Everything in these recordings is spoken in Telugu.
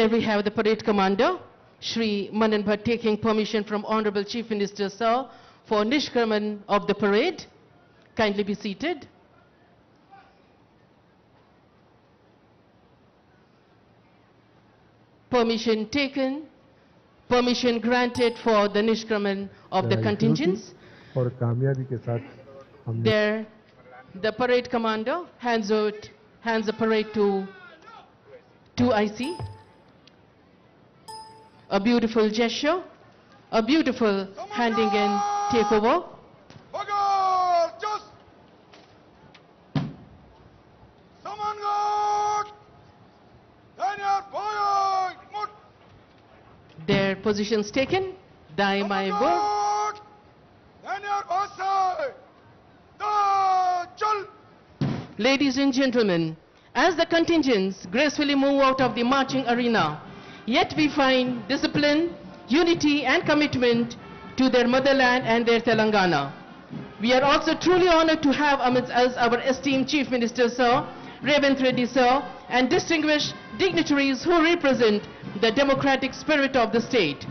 There we have the parade commander, Shri Manan Bhatt, taking permission from Honorable Chief Minister, sir, for Nishkraman of the parade. Kindly be seated. Permission taken, permission granted for the Nishkraman of the contingents. और कामयाबी के साथ हमने There, the parade commander hands the parade to 2IC. A beautiful gesture, a beautiful handing in takeover. Their positions taken. Daimai Bor. Ladies and gentlemen, as the contingents gracefully move out of the marching arena, yet we find discipline, unity and commitment to their motherland and their Telangana. We are also truly honored to have amidst us our esteemed Chief Minister, Sir, Revanth Reddy, Sir, and distinguished dignitaries who represent the democratic spirit of the state.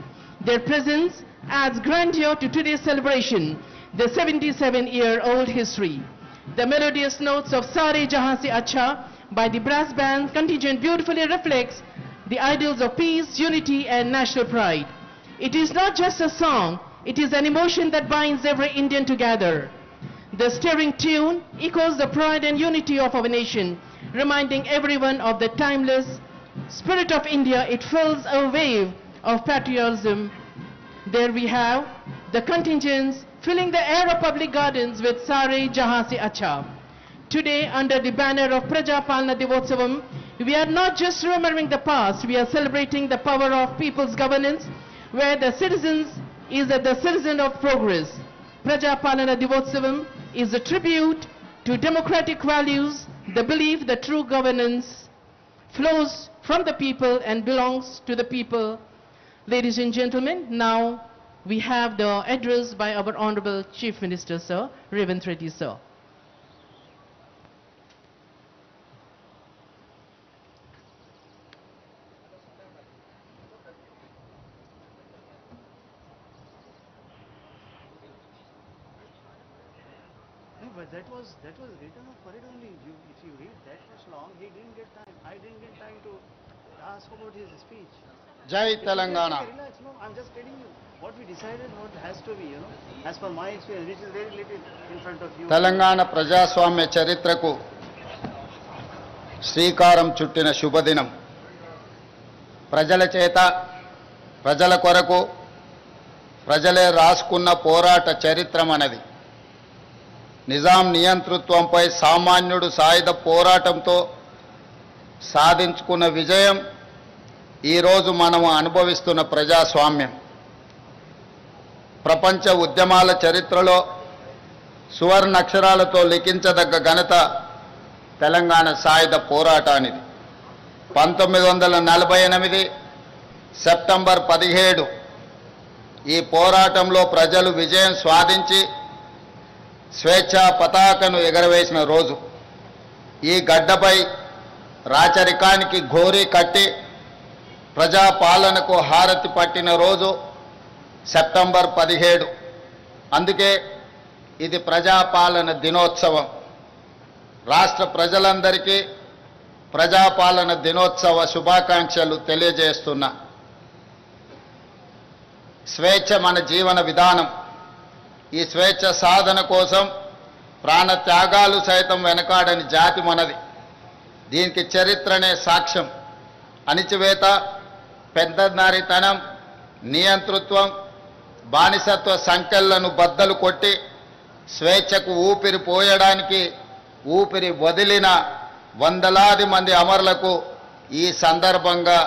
Their presence adds grandeur to today's celebration, the 77-year-old history. The melodious notes of Sare Jahan Se Acha by the brass band contingent beautifully reflects the ideals of peace, unity and national pride. It is not just a song, it is an emotion that binds every Indian together. The stirring tune echoes the pride and unity of our nation, reminding everyone of the timeless spirit of India. It fills a wave of patriotism. There we have the contingents filling the air of public gardens with Sare Jahan Se Acha. Today, under the banner of Praja Palana Divotsavam, we are not just remembering the past, we are celebrating the power of people's governance, where the citizens is the citizen of progress. Praja Palana Divotsavam is a tribute to democratic values, the belief that true governance flows from the people and belongs to the people. Ladies and gentlemen, now we have the address by our Honorable Chief Minister, Sir, Revanth Reddy, Sir. No, but that was written up for it only. If you read that much long, he didn't get time. I didn't get time to ask about his speech. Jai Telangana. Relax, no, I'm just telling you what we decided, what has to be, as per my experience, which is very little in front of you. Telangana ప్రజాస్వామ్య చరిత్రకు శ్రీకారం చుట్టిన శుభదినం. ప్రజల చేత, ప్రజల కొరకు, ప్రజలే రాసుకున్న పోరాట చరిత్రమన్నది. నిజాం నియంతృత్వంపై సామాన్యుడు సాయుధ పోరాటంతో సాధించుకున్న విజయం ఈరోజు మనము అనుభవిస్తున్న ప్రజాస్వామ్యం. ప్రపంచ ఉద్యమాల చరిత్రలో సువర్ణ అక్షరాలతో లిఖించదగ్గ ఘనత తెలంగాణ సాయుధ పోరాటానిది. 1948 సెప్టెంబర్ 17 ఈ పోరాటంలో ప్రజలు విజయం సాధించి స్వేచ్ఛా పతాకను ఎగరవేసిన రోజు. ఈ గడ్డపై రాచరికానికి ఘోరీ కట్టి ప్రజాపాలనకు హారతి పట్టిన రోజు సెప్టెంబర్ 17. అందుకే ఇది ప్రజాపాలన దినోత్సవం. రాష్ట్ర ప్రజలందరికీ ప్రజాపాలన దినోత్సవ శుభాకాంక్షలు తెలియజేస్తున్నా. స్వేచ్ఛ మన జీవన విధానం. ఈ స్వేచ్ఛ సాధన కోసం ప్రాణత్యాగాలు సైతం వెనకాడని జాతి మనది. దీనికి చరిత్రనే సాక్ష్యం. అణిచివేత, పెద్దనారితనం, నియంతృత్వం, బానిసత్వ సంకెళ్లను బద్దలు కొట్టి స్వేచ్ఛకు ఊపిరి పోయడానికి ఊపిరి వదిలిన వందలాది మంది అమరులకు ఈ సందర్భంగా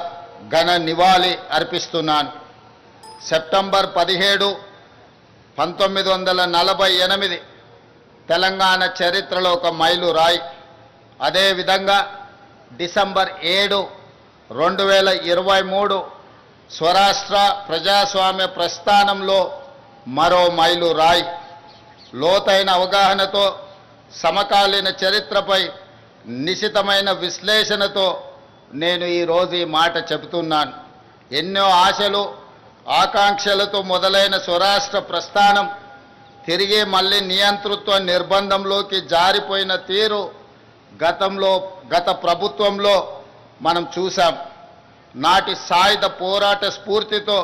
ఘన నివాళి అర్పిస్తున్నాను. సెప్టెంబర్ 17, 1948 తెలంగాణ చరిత్రలో ఒక మైలురాయి. అదేవిధంగా డిసెంబర్ 7, 2023 స్వరాష్ట్ర ప్రజాస్వామ్య ప్రస్థానంలో మరో మైలురాయి. లోతైన అవగాహనతో, సమకాలీన చరిత్రపై నిశితమైన విశ్లేషణతో నేను ఈరోజు ఈ మాట చెబుతున్నాను. ఎన్నో ఆశలు ఆకాంక్షలతో మొదలైన స్వరాష్ట్ర ప్రస్థానం తిరిగి మళ్ళీ నియంతృత్వ నిర్బంధంలోకి జారిపోయిన తీరు గత ప్రభుత్వంలో మనం చూసాం. నాటి సాయుధ పోరాట స్ఫూర్తితో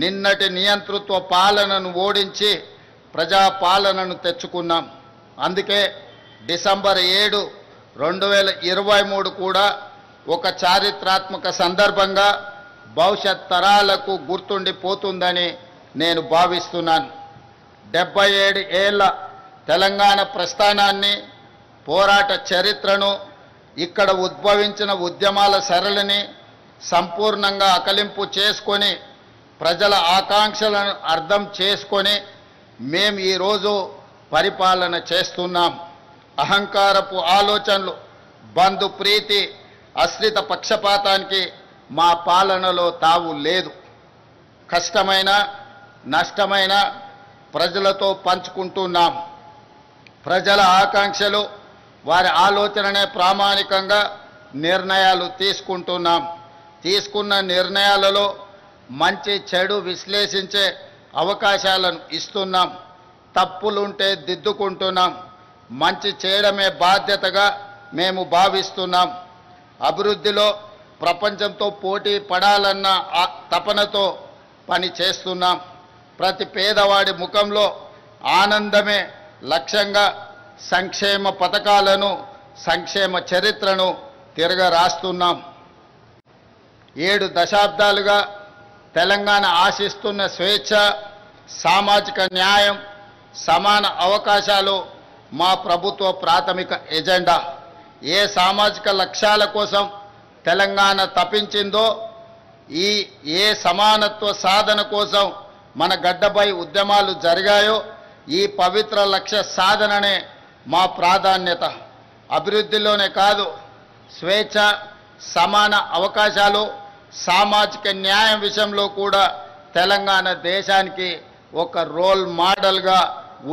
నిన్నటి నియంతృత్వ పాలనను ఓడించి ప్రజాపాలనను తెచ్చుకున్నాం. అందుకే డిసెంబర్ 7, 2023 కూడా ఒక చారిత్రాత్మక సందర్భంగా భవిష్యత్ తరాలకు గుర్తుండిపోతుందని నేను భావిస్తున్నాను. 77 ఏళ్ల తెలంగాణ ప్రస్థానాన్ని, పోరాట చరిత్రను, ఇక్కడ ఉద్భవించిన ఉద్యమాల సరళిని సంపూర్ణంగా అకలింపు చేసుకొని ప్రజల ఆకాంక్షలను అర్థం చేసుకొని మేము ఈరోజు పరిపాలన చేస్తున్నాం. అహంకారపు ఆలోచనలు, బంధు ప్రీతి, అశ్రిత పక్షపాతానికి మా పాలనలో తావు లేదు. కష్టమైన నష్టమైన ప్రజలతో పంచుకుంటున్నాం. ప్రజల ఆకాంక్షలు, వారి ఆలోచననే ప్రామాణికంగా నిర్ణయాలు తీసుకుంటున్నాం. తీసుకున్న నిర్ణయాలలో మంచి చెడు విశ్లేషించే అవకాశాలను ఇస్తున్నాం. తప్పులుంటే దిద్దుకుంటున్నాం. మంచి చేయడమే బాధ్యతగా మేము భావిస్తున్నాం. అభివృద్ధిలో ప్రపంచంతో పోటీ పడాలన్న తపనతో పని చేస్తున్నాం. ప్రతి పేదవాడి ముఖంలో ఆనందమే లక్ష్యంగా సంక్షేమ పథకాలను, సంక్షేమ చరిత్రను తిరగరాస్తున్నాం. 7 దశాబ్దాలుగా తెలంగాణ ఆశిస్తున్న స్వేచ్ఛ, సామాజిక న్యాయం, సమాన అవకాశాలు మా ప్రభుత్వ ప్రాథమిక ఎజెండా. ఏ సామాజిక లక్ష్యాల కోసం తెలంగాణ తపించిందో, ఏ సమానత్వ సాధన కోసం మన గడ్డపై ఉద్యమాలు జరిగాయో, ఈ పవిత్ర లక్ష్య సాధననే మా ప్రాధాన్యత. అభివృద్ధిలోనే కాదు, స్వేచ్ఛ, సమాన అవకాశాలు, సామాజిక న్యాయం విషయంలో కూడా తెలంగాణ దేశానికి ఒక రోల్ మోడల్గా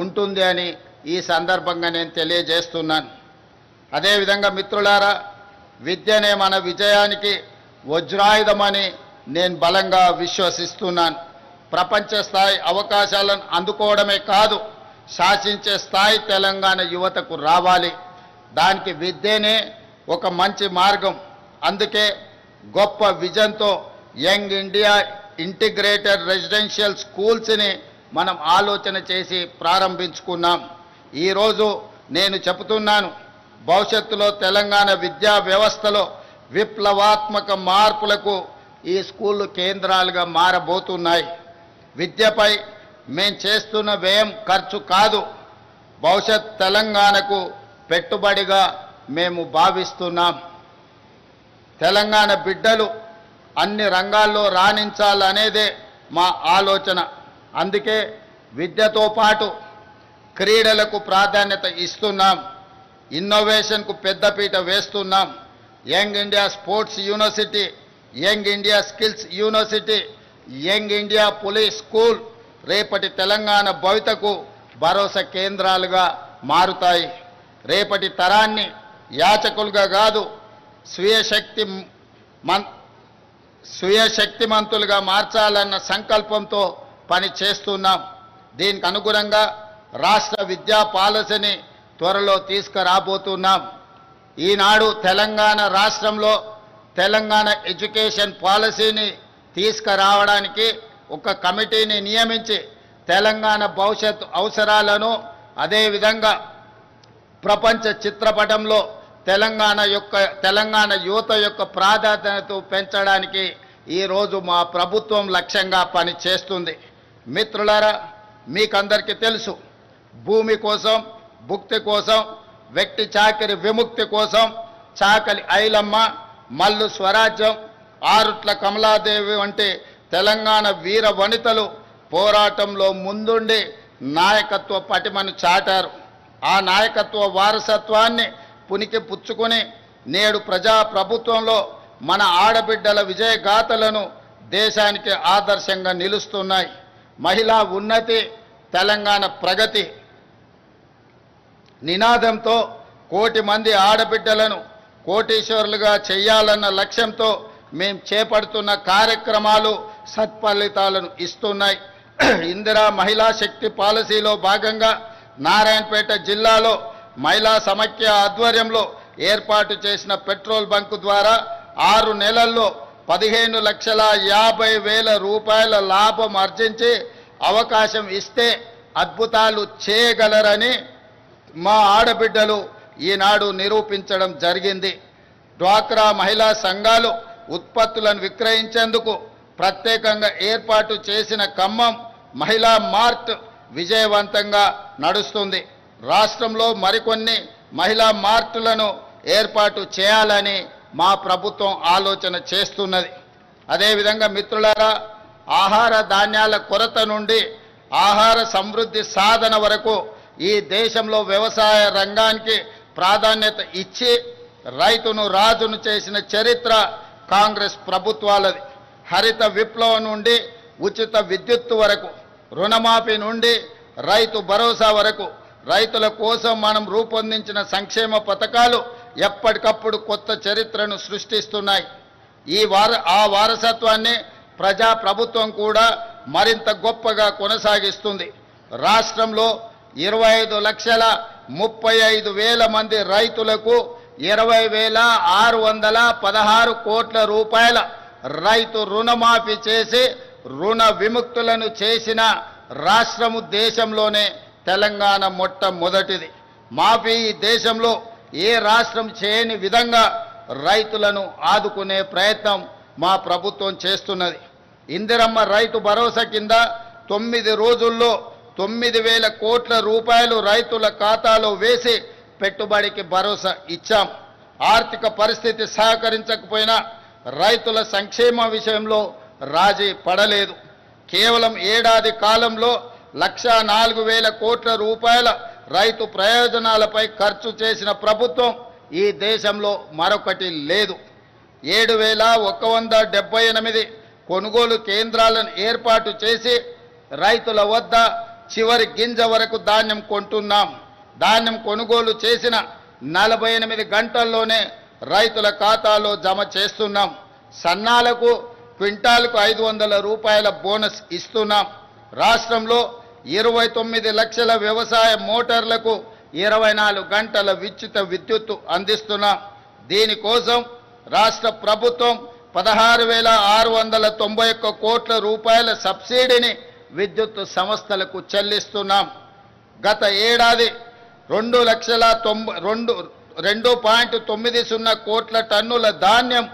ఉంటుంది అని ఈ సందర్భంగా నేను తెలియజేస్తున్నాను. అదేవిధంగా మిత్రులారా, విద్యనే మన విజయానికి వజ్రాయుధమని నేను బలంగా విశ్వసిస్తున్నాను. ప్రపంచ స్థాయి అవకాశాలను అందుకోవడమే కాదు, శాసించే స్థాయి తెలంగాణ యువతకు రావాలి. దానికి విద్యనే ఒక మంచి మార్గం. అందుకే గొప్ప విజన్తో యంగ్ ఇండియా ఇంటిగ్రేటెడ్ రెసిడెన్షియల్ స్కూల్స్ని మనం ఆలోచన చేసి ప్రారంభించుకున్నాం. ఈరోజు నేను చెబుతున్నాను, భవిష్యత్తులో తెలంగాణ విద్యా వ్యవస్థలో విప్లవాత్మక మార్పులకు ఈ స్కూళ్ళు కేంద్రాలుగా మారబోతున్నాయి. విద్యపై మేము చేస్తున్న వ్యయం ఖర్చు కాదు, భవిష్యత్ తెలంగాణకు పెట్టుబడిగా మేము భావిస్తున్నాం. తెలంగాణ బిడ్డలు అన్ని రంగాల్లో రాణించాలనేదే మా ఆలోచన. అందుకే విద్యతో పాటు క్రీడలకు ప్రాధాన్యత ఇస్తున్నాం. ఇన్నోవేషన్కు పెద్దపీట వేస్తున్నాం. Young India sports university, young India skills university, young India police school రేపటి తెలంగాణ భవితకు భరోసా కేంద్రాలుగా మారుతాయి. రేపటి తరాన్ని యాచకులుగా కాదు, స్వీయ శక్తిమంతులుగా మార్చాలన్న సంకల్పంతో పని చేస్తున్నాం. దీనికి అనుగుణంగా రాష్ట్ర విద్యా పాలసీని త్వరలో తీసుకురాబోతున్నాం. ఈనాడు తెలంగాణ రాష్ట్రంలో తెలంగాణ ఎడ్యుకేషన్ పాలసీని తీసుకురావడానికి ఒక కమిటీని నియమించి తెలంగాణ భవిష్యత్ అవసరాలను, అదేవిధంగా ప్రపంచ చిత్రపటంలో తెలంగాణ యువత యొక్క ప్రాధాన్యతను పెంచడానికి ఈరోజు మా ప్రభుత్వం లక్ష్యంగా పనిచేస్తుంది. మిత్రులారా, మీకందరికీ తెలుసు, భూమి కోసం, భుక్తి కోసం, వ్యక్తి చాకిరి విముక్తి కోసం చాకలి ఐలమ్మ, మల్లు స్వరాజ్యం, ఆరుట్ల కమలాదేవి వంటి తెలంగాణ వీర వనితలు పోరాటంలో ముందుండి నాయకత్వ పటిమను చాటారు. ఆ నాయకత్వ వారసత్వాన్ని పునికి పుచ్చుకొని నేడు ప్రజా ప్రభుత్వంలో మన ఆడబిడ్డల విజయగాథలను దేశానికి ఆదర్శంగా నిలుస్తున్నాయి. మహిళా ఉన్నతి, తెలంగాణ ప్రగతి నినాదంతో కోటి మంది ఆడబిడ్డలను కోటీశ్వరులుగా చేయాలన్న లక్ష్యంతో మేము చేపడుతున్న కార్యక్రమాలు సత్ఫలితాలను ఇస్తున్నాయి. ఇందిరా మహిళా శక్తి పాలసీలో భాగంగా నారాయణపేట జిల్లాలో మహిళా సమైక్య ఆధ్వర్యంలో ఏర్పాటు చేసిన పెట్రోల్ బంకు ద్వారా 6 నెలల్లో 15,50,000 రూపాయల లాభం ఆర్జించి అవకాశం ఇస్తే అద్భుతాలు చేయగలరని మా ఆడబిడ్డలు ఈనాడు నిరూపించడం జరిగింది. డ్వాక్రా మహిళా సంఘాలు ఉత్పత్తులను విక్రయించేందుకు ప్రత్యేకంగా ఏర్పాటు చేసిన ఖమ్మం మహిళా మార్ట్ విజయవంతంగా నడుస్తుంది. రాష్ట్రంలో మరికొన్ని మహిళా మార్టులను ఏర్పాటు చేయాలని మా ప్రభుత్వం ఆలోచన చేస్తున్నది. అదేవిధంగా మిత్రులారా, ఆహార ధాన్యాల కొరత నుండి ఆహార సమృద్ధి సాధన వరకు ఈ దేశంలో వ్యవసాయ రంగానికి ప్రాధాన్యత ఇచ్చి రైతును రాజును చేసిన చరిత్ర కాంగ్రెస్ ప్రభుత్వాలది. హరిత విప్లవం నుండి ఉచిత విద్యుత్తు వరకు, రుణమాఫీ నుండి రైతు భరోసా వరకు రైతుల కోసం మనం రూపొందించిన సంక్షేమ పథకాలు ఎప్పటికప్పుడు కొత్త చరిత్రను సృష్టిస్తున్నాయి. ఆ వారసత్వాన్ని ప్రజా ప్రభుత్వం కూడా మరింత గొప్పగా కొనసాగిస్తుంది. రాష్ట్రంలో 25,35,000 మంది రైతులకు 20,616 కోట్ల రూపాయల రైతు రుణమాఫీ చేసి రుణ విముక్తులను చేసిన రాష్ట్రము దేశంలోనే తెలంగాణ మొట్టమొదటిది. మాఫీ ఈ దేశంలో ఏ రాష్ట్రం చేయని విధంగా రైతులను ఆదుకునే ప్రయత్నం మా ప్రభుత్వం చేస్తున్నది. ఇందిరమ్మ రైతు భరోసా కింద 9 రోజుల్లో 9,000 కోట్ల రూపాయలు రైతుల ఖాతాలో వేసి పెట్టుబడికి భరోసా ఇచ్చాం. ఆర్థిక పరిస్థితి సహకరించకపోయినా రైతుల సంక్షేమ విషయంలో రాజీ పడలేదు. కేవలం ఏడాది కాలంలో 1,04,000 కోట్ల రూపాయల రైతు ప్రయోజనాలపై ఖర్చు చేసిన ప్రభుత్వం ఈ దేశంలో మరొకటి లేదు. 7,178 కొనుగోలు కేంద్రాలను ఏర్పాటు చేసి రైతుల వద్ద చివరి గింజ వరకు ధాన్యం కొంటున్నాం. ధాన్యం కొనుగోలు చేసిన 48 గంటల్లోనే రైతుల ఖాతాలో జమ చేస్తున్నాం. సన్నాలకు క్వింటాల్కు 500 రూపాయల బోనస్ ఇస్తున్నాం. రాష్ట్రంలో 29 లక్షల వ్యవసాయ మోటార్లకు 24 గంటల ఉచిత విద్యుత్తు అందిస్తున్నాం. దీనికోసం రాష్ట్ర ప్రభుత్వం 16,691 కోట్ల రూపాయల సబ్సిడీని విద్యుత్ సంస్థలకు చెల్లిస్తున్నాం. గత ఏడాది 2,90,2.90 కోట్ల టన్నుల ధాన్యం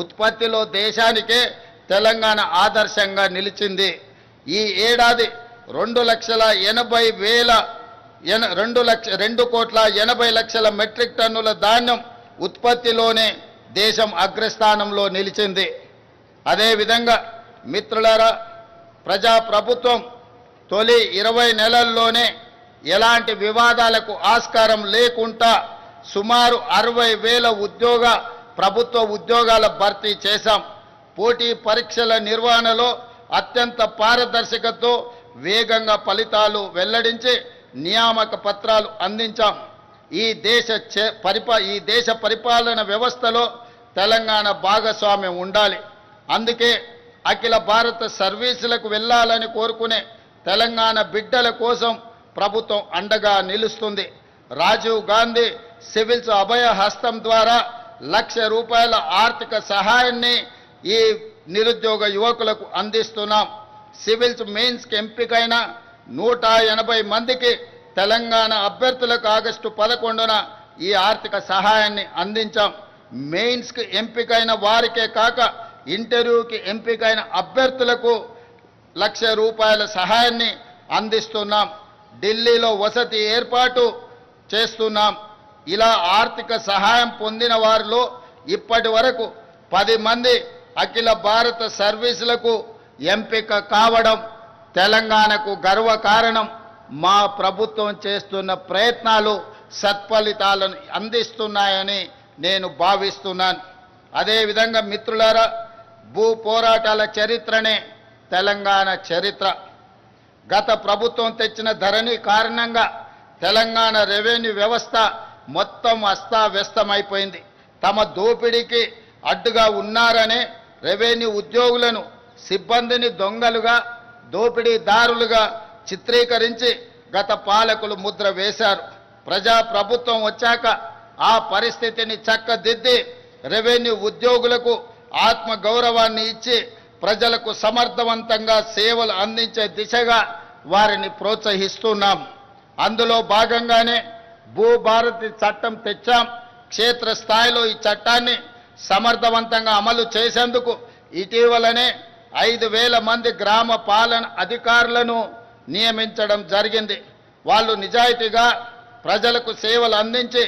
ఉత్పత్తిలో దేశానికే తెలంగాణ ఆదర్శంగా నిలిచింది. ఈ ఏడాది 2,80,00,000 మెట్రిక్ టన్నుల ధాన్యం ఉత్పత్తిలోనే దేశం అగ్రస్థానంలో నిలిచింది. అదేవిధంగా మిత్రులారా, ప్రజాప్రభుత్వం తొలి 20 నెలల్లోనే ఎలాంటి వివాదాలకు ఆస్కారం లేకుండా సుమారు 60,000 ప్రభుత్వ ఉద్యోగాల భర్తీ చేశాం. పోటీ పరీక్షల నిర్వహణలో అత్యంత పారదర్శకతతో వేగంగా ఫలితాలు వెల్లడించి నియామక పత్రాలు అందించాం. ఈ దేశ పరిపాలన వ్యవస్థలో తెలంగాణ భాగస్వామ్యం ఉండాలి. అందుకే అఖిల భారత సర్వీసులకు వెళ్ళాలని కోరుకునే తెలంగాణ బిడ్డల కోసం ప్రభుత్వం అండగా నిలుస్తుంది. రాజీవ్ గాంధీ సివిల్స్ అభయ హస్తం ద్వారా ₹1,00,000 ఆర్థిక సహాయాన్ని ఈ నిరుద్యోగ యువకులకు అందిస్తున్నాం. సివిల్స్ మెయిన్స్కి ఎంపికైన 180 మందికి తెలంగాణ అభ్యర్థులకు ఆగస్టు 11న ఈ ఆర్థిక సహాయాన్ని అందించాం. మెయిన్స్కి ఎంపికైన వారికే కాక ఇంటర్వ్యూకి ఎంపికైన అభ్యర్థులకు ₹1,00,000 సహాయాన్ని అందిస్తున్నాం. ఢిల్లీలో వసతి ఏర్పాటు చేస్తున్నాం. ఇలా ఆర్థిక సహాయం పొందిన వారిలో ఇప్పటి వరకు 10 మంది అఖిల భారత సర్వీసులకు ఎంపిక కావడం తెలంగాణకు గర్వకారణం. మా ప్రభుత్వం చేస్తున్న ప్రయత్నాలు సత్ఫలితాలను అందిస్తున్నాయని నేను భావిస్తున్నాను. అదేవిధంగా మిత్రులారా, భూ పోరాటాల చరిత్రనే తెలంగాణ చరిత్ర. గత ప్రభుత్వం తెచ్చిన ధరణి కారణంగా తెలంగాణ రెవెన్యూ వ్యవస్థ మొత్తం అస్తావ్యస్తమైపోయింది. తమ దోపిడీకి అడ్డుగా ఉన్నారనే రెవెన్యూ ఉద్యోగులను సిబ్బందిని దొంగలుగా దోపిడీదారులుగా చిత్రీకరించి గత పాలకులు ముద్ర వేశారు. ప్రజాప్రభుత్వం వచ్చాక ఆ పరిస్థితిని చక్కదిద్ది రెవెన్యూ ఉద్యోగులకు ఆత్మ గౌరవాన్ని ఇచ్చి ప్రజలకు సమర్థవంతంగా సేవలు అందించే దిశగా వారిని ప్రోత్సహిస్తున్నాం. అందులో భాగంగానే భూభారతి చట్టం తెచ్చాం. క్షేత్రస్థాయిలో ఈ చట్టాన్ని సమర్థవంతంగా అమలు చేసేందుకు ఇటీవలనే 5,000 మంది గ్రామ పాలన అధికారులను నియమించడం జరిగింది. వాళ్ళు నిజాయితీగా ప్రజలకు సేవలు అందించి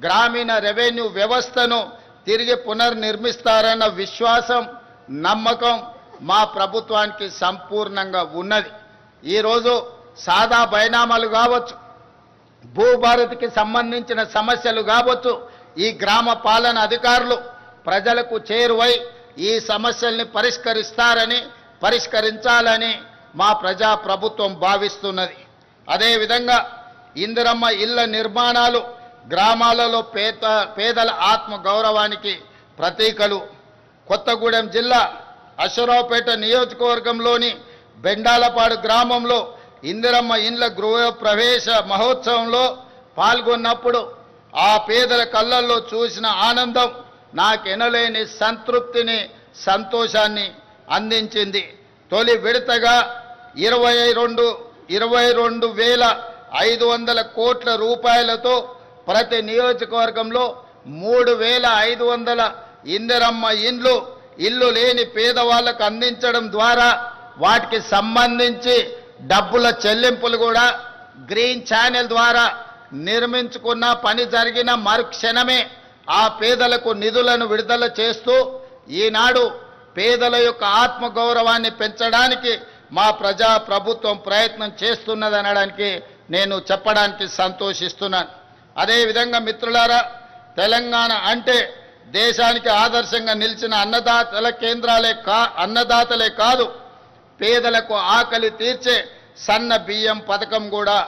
గ్రామీణ రెవెన్యూ వ్యవస్థను తిరిగి పునర్నిర్మిస్తారన్న విశ్వాసం, నమ్మకం మా ప్రభుత్వానికి సంపూర్ణంగా ఉన్నది. ఈరోజు సాదా బైనామాలు కావచ్చు, భూభారతికి సంబంధించిన సమస్యలు కావచ్చు, ఈ గ్రామ పాలన అధికారులు ప్రజలకు చేరువై ఈ సమస్యల్ని పరిష్కరించాలని మా ప్రజా ప్రభుత్వం భావిస్తున్నది. అదేవిధంగా ఇందిరమ్మ ఇళ్ల నిర్మాణాలు గ్రామాలలో పేదల ఆత్మ గౌరవానికి ప్రతీకలు. కొత్తగూడెం జిల్లా అశ్వరావుపేట నియోజకవర్గంలోని బెండాలపాడు గ్రామంలో ఇందిరమ్మ ఇండ్ల గృహ ప్రవేశ మహోత్సవంలో పాల్గొన్నప్పుడు ఆ పేదల కళ్ళల్లో చూసిన ఆనందం నాకెనలేని సంతృప్తిని, సంతోషాన్ని అందించింది. తొలి విడతగా 22,500 కోట్ల రూపాయలతో ప్రతి నియోజకవర్గంలో 3,500 ఇందిరమ్మ ఇల్లు లేని పేదవాళ్లకు అందించడం ద్వారా వాటికి సంబంధించి డబ్బుల చెల్లింపులు కూడా గ్రీన్ ఛానల్ ద్వారా నిర్మించుకున్న పని జరిగిన మరుక్షణమే ఆ పేదలకు నిధులను విడుదల చేస్తూ ఈనాడు పేదల యొక్క ఆత్మగౌరవాన్ని పెంచడానికి మా ప్రజా ప్రభుత్వం ప్రయత్నం చేస్తున్నదనడానికి నేను చెప్పడానికి సంతోషిస్తున్నాను. అదేవిధంగా మిత్రులారా, తెలంగాణ అంటే దేశానికి ఆదర్శంగా నిలిచిన అన్నదాతలే కాదు, పేదలకు ఆకలి తీర్చే సన్న బియ్యం పథకం కూడా.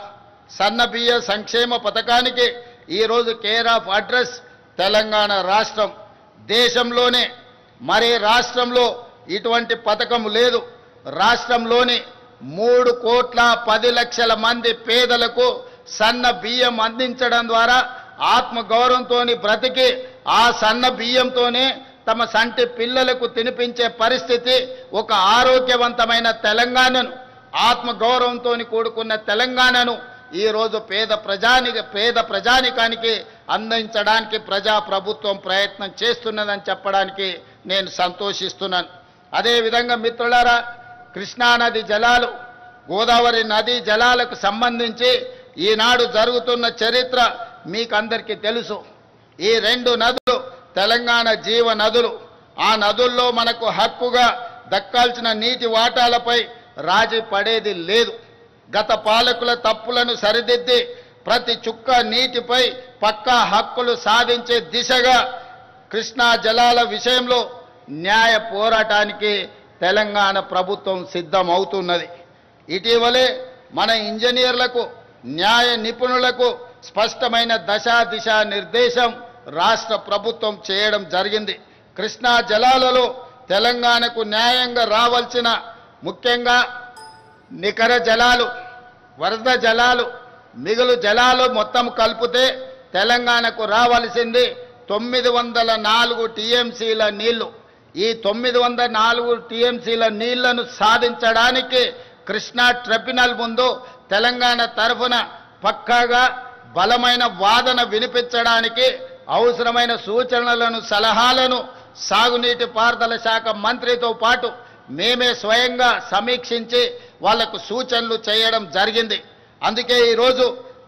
సన్న బియ్య సంక్షేమ పథకానికి ఈరోజు కేర్ ఆఫ్ అడ్రస్ తెలంగాణ రాష్ట్రం. దేశంలోనే మరే రాష్ట్రంలో ఇటువంటి పథకం లేదు. రాష్ట్రంలోని 3,10,00,000 మంది పేదలకు సన్న బియ్యం అందించడం ద్వారా ఆత్మగౌరవంతో బ్రతికి ఆ సన్న బియ్యంతోనే తమ సంటి పిల్లలకు తినిపించే పరిస్థితి, ఒక ఆరోగ్యవంతమైన తెలంగాణను, ఆత్మగౌరవంతో కూడుకున్న తెలంగాణను ఈరోజు పేద ప్రజానికానికి అందించడానికి ప్రజా ప్రభుత్వం ప్రయత్నం చేస్తున్నదని చెప్పడానికి నేను సంతోషిస్తున్నాను. అదేవిధంగా మిత్రులారా, కృష్ణానది జలాలు, గోదావరి నదీ జలాలకు సంబంధించి ఈనాడు జరుగుతున్న చరిత్ర మీకందరికీ తెలుసు. ఈ 2 నదులు తెలంగాణ జీవ నదులు. ఆ నదుల్లో మనకు హక్కుగా దక్కాల్సిన నీటి వాటాలపై రాజీ పడేది లేదు. గత పాలకుల తప్పులను సరిదిద్ది ప్రతి చుక్క నీటిపై పక్కా హక్కులు సాధించే దిశగా కృష్ణా జలాల విషయంలో న్యాయ పోరాటానికి తెలంగాణ ప్రభుత్వం సిద్ధమవుతున్నది. ఇటీవలే మన ఇంజనీర్లకు, న్యాయ నిపుణులకు స్పష్టమైన దిశ నిర్దేశం రాష్ట్ర ప్రభుత్వం చేయడం జరిగింది. కృష్ణా జలాలలో తెలంగాణకు న్యాయంగా రావాల్సిన, ముఖ్యంగా నికర జలాలు, వరద జలాలు, మిగులు జలాలు మొత్తం కలిపితే తెలంగాణకు రావాల్సింది 904 టీఎంసీల నీళ్లు. ఈ 904 టీఎంసీల నీళ్లను సాధించడానికి కృష్ణా ట్రిబ్యునల్ ముందు తెలంగాణ తరఫున పక్కాగా బలమైన వాదన వినిపించడానికి అవసరమైన సూచనలను, సలహాలను సాగునీటి పారుదల శాఖ మంత్రితో పాటు మేమే స్వయంగా సమీక్షించి వాళ్లకు సూచనలు చేయడం జరిగింది. అందుకే ఈరోజు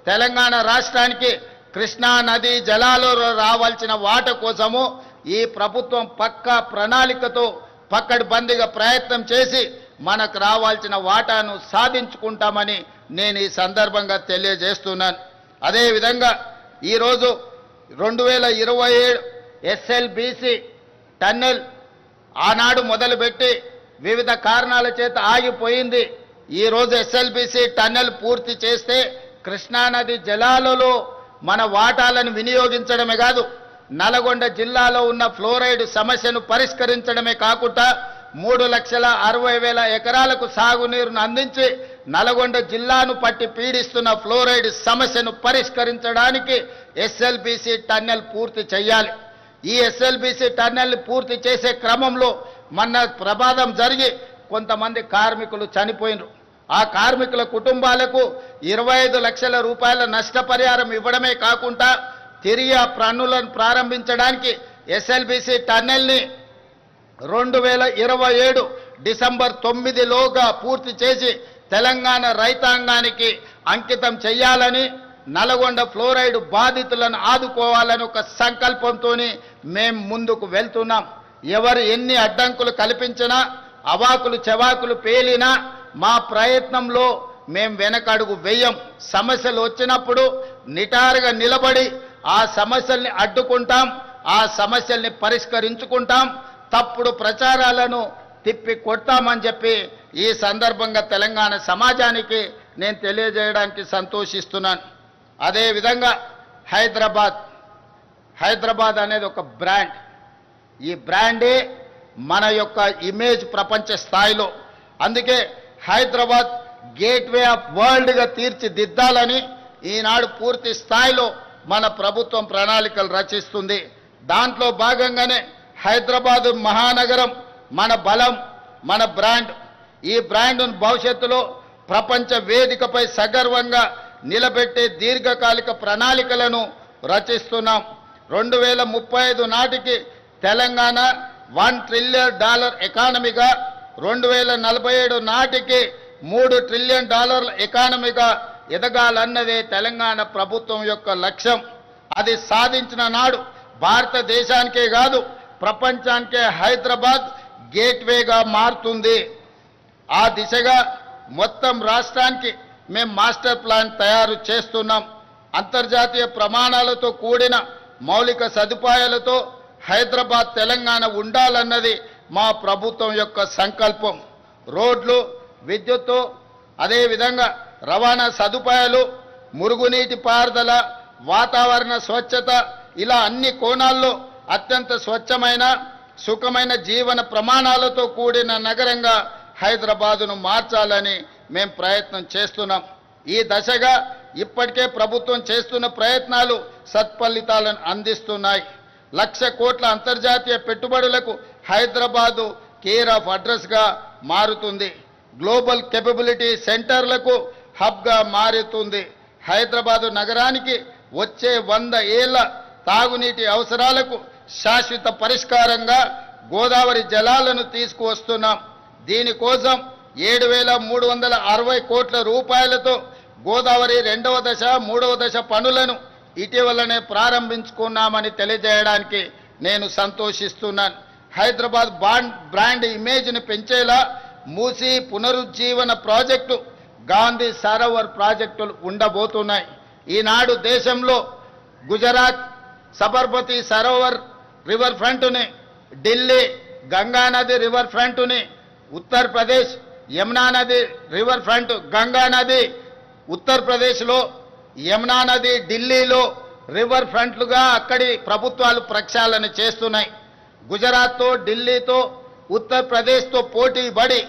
తెలంగాణ రాష్ట్రానికి కృష్ణా నదీ జలాలలో రావాల్సిన వాట కోసము ఈ ప్రభుత్వం పక్కా ప్రణాళికతో పక్కడ్బందీగా ప్రయత్నం చేసి మనకు రావాల్సిన వాటాను సాధించుకుంటామని నేను ఈ సందర్భంగా తెలియజేస్తున్నాను. అదేవిధంగా ఈరోజు 2027 ఎస్ఎల్బీసీ టన్నెల్ ఆనాడు మొదలుపెట్టి వివిధ కారణాల చేత ఆగిపోయింది. ఈరోజు ఎస్ఎల్బీసీ టన్నెల్ పూర్తి చేస్తే కృష్ణానది జలాలలో మన వాటాలను వినియోగించడమే కాదు, నల్గొండ జిల్లాలో ఉన్న ఫ్లోరైడ్ సమస్యను పరిష్కరించడమే కాకుండా 3,60,000 ఎకరాలకు సాగునీరును అందించి నల్గొండ జిల్లాను పట్టి పీడిస్తున్న ఫ్లోరైడ్ సమస్యను పరిష్కరించడానికి ఎస్ఎల్బీసీ టన్నెల్ పూర్తి చేయాలి. ఈ ఎస్ఎల్బీసీ టన్నెల్ పూర్తి చేసే క్రమంలో మొన్న ప్రమాదం జరిగి కొంతమంది కార్మికులు చనిపోయినారు. ఆ కార్మికుల కుటుంబాలకు 25 లక్షల రూపాయల నష్టపరిహారం ఇవ్వడమే కాకుండా తిరిగి ఆ పనులను ప్రారంభించడానికి ఎస్ఎల్బీసీ టన్నెల్ని 2027 డిసెంబర్ 9లోగా పూర్తి చేసి తెలంగాణ రైతాంగానికి అంకితం చేయాలని, నల్గొండ ఫ్లోరైడ్ బాధితులను ఆదుకోవాలని ఒక సంకల్పంతో మేము ముందుకు వెళ్తున్నాం. ఎవరు ఎన్ని అడ్డంకులు కల్పించినా, అవాకులు చెవాకులు పేలినా మా ప్రయత్నంలో మేము వెనకడుగు వేయం. సమస్యలు వచ్చినప్పుడు నిటారుగా నిలబడి ఆ సమస్యల్ని అడ్డుకుంటాం, ఆ సమస్యల్ని పరిష్కరించుకుంటాం, తప్పుడు ప్రచారాలను తిప్పి కొడతామని చెప్పి ఈ సందర్భంగా తెలంగాణ సమాజానికి నేను తెలియజేయడానికి సంతోషిస్తున్నాను. అదేవిధంగా హైదరాబాద్ అనేది ఒక బ్రాండ్. ఈ బ్రాండే మన యొక్క ఇమేజ్ ప్రపంచ స్థాయిలో. అందుకే హైదరాబాద్ గేట్వే ఆఫ్ వరల్డ్గా తీర్చిదిద్దాలని ఈనాడు పూర్తి స్థాయిలో మన ప్రభుత్వం ప్రణాళికలు రచిస్తుంది. దాంట్లో భాగంగానే హైదరాబాదు మహానగరం మన బలం, మన బ్రాండ్. ఈ బ్రాండ్ను భవిష్యత్తులో ప్రపంచ వేదికపై సగర్వంగా నిలబెట్టే దీర్ఘకాలిక ప్రణాళికలను రచిస్తున్నాం. 2035 నాటికి తెలంగాణ $1 ట్రిలియన్ ఎకానమీగా, 2047 నాటికి $3 ట్రిలియన్ ఎకానమీగా ఎదగాలన్నదే తెలంగాణ ప్రభుత్వం యొక్క లక్ష్యం. అది సాధించిన నాడు భారతదేశానికే కాదు ప్రపంచానికే హైదరాబాద్ గేట్వేగా మారుతుంది. ఆ దిశగా మొత్తం రాష్ట్రానికి మేము మాస్టర్ ప్లాన్ తయారు చేస్తున్నాం. అంతర్జాతీయ ప్రమాణాలతో కూడిన మౌలిక సదుపాయాలతో హైదరాబాద్ తెలంగాణ ఉండాలన్నది మా ప్రభుత్వం యొక్క సంకల్పం. రోడ్లు, విద్యుత్తు, అదేవిధంగా రవాణా సదుపాయాలు, మురుగునీటి పారుదల, వాతావరణ స్వచ్ఛత, ఇలా అన్ని కోణాల్లో అత్యంత స్వచ్ఛమైన సుఖమైన జీవన ప్రమాణాలతో కూడిన నగరంగా హైదరాబాదును మార్చాలని మేము ప్రయత్నం చేస్తున్నాం. ఈ దశగా ఇప్పటికే ప్రభుత్వం చేస్తున్న ప్రయత్నాలు సత్ఫలితాలను అందిస్తున్నాయి. 1,00,000 కోట్ల అంతర్జాతీయ పెట్టుబడులకు హైదరాబాదు కేర్ ఆఫ్ అడ్రస్గా మారుతుంది. గ్లోబల్ కేపబిలిటీ సెంటర్లకు హబ్గా మారుతుంది. హైదరాబాదు నగరానికి వచ్చే 100 ఏళ్ల తాగునీటి అవసరాలకు శాశ్వత పరిష్కారంగా గోదావరి జలాలను తీసుకువస్తున్నాం. దీనికోసం 7,360 కోట్ల రూపాయలతో గోదావరి 2వ దశ 3వ దశ పనులను ఇటీవలనే ప్రారంభించుకున్నామని తెలియజేయడానికి నేను సంతోషిస్తున్నాను. హైదరాబాద్ బ్రాండ్ ఇమేజ్ని పెంచేలా మూసీ పునరుజ్జీవన ప్రాజెక్టు, గాంధీ సరోవర్ ప్రాజెక్టులు ఉండబోతున్నాయి. ఈనాడు దేశంలో గుజరాత్ సబర్మతి సరోవర్ రివర్ ఫ్రంట్ని, ఢిల్లీ గంగానది రివర్ ఫ్రంట్ని, ఉత్తరప్రదేశ్ యమునా నది రివర్ ఫ్రంట్, గంగా నది ఉత్తరప్రదేశ్లో, యమునా నది ఢిల్లీలో రివర్ ఫ్రంట్లుగా అక్కడి ప్రభుత్వాలు ప్రక్షాళన చేస్తున్నాయి. గుజరాత్తో, ఢిల్లీతో, ఉత్తరప్రదేశ్తో పోటీ పడి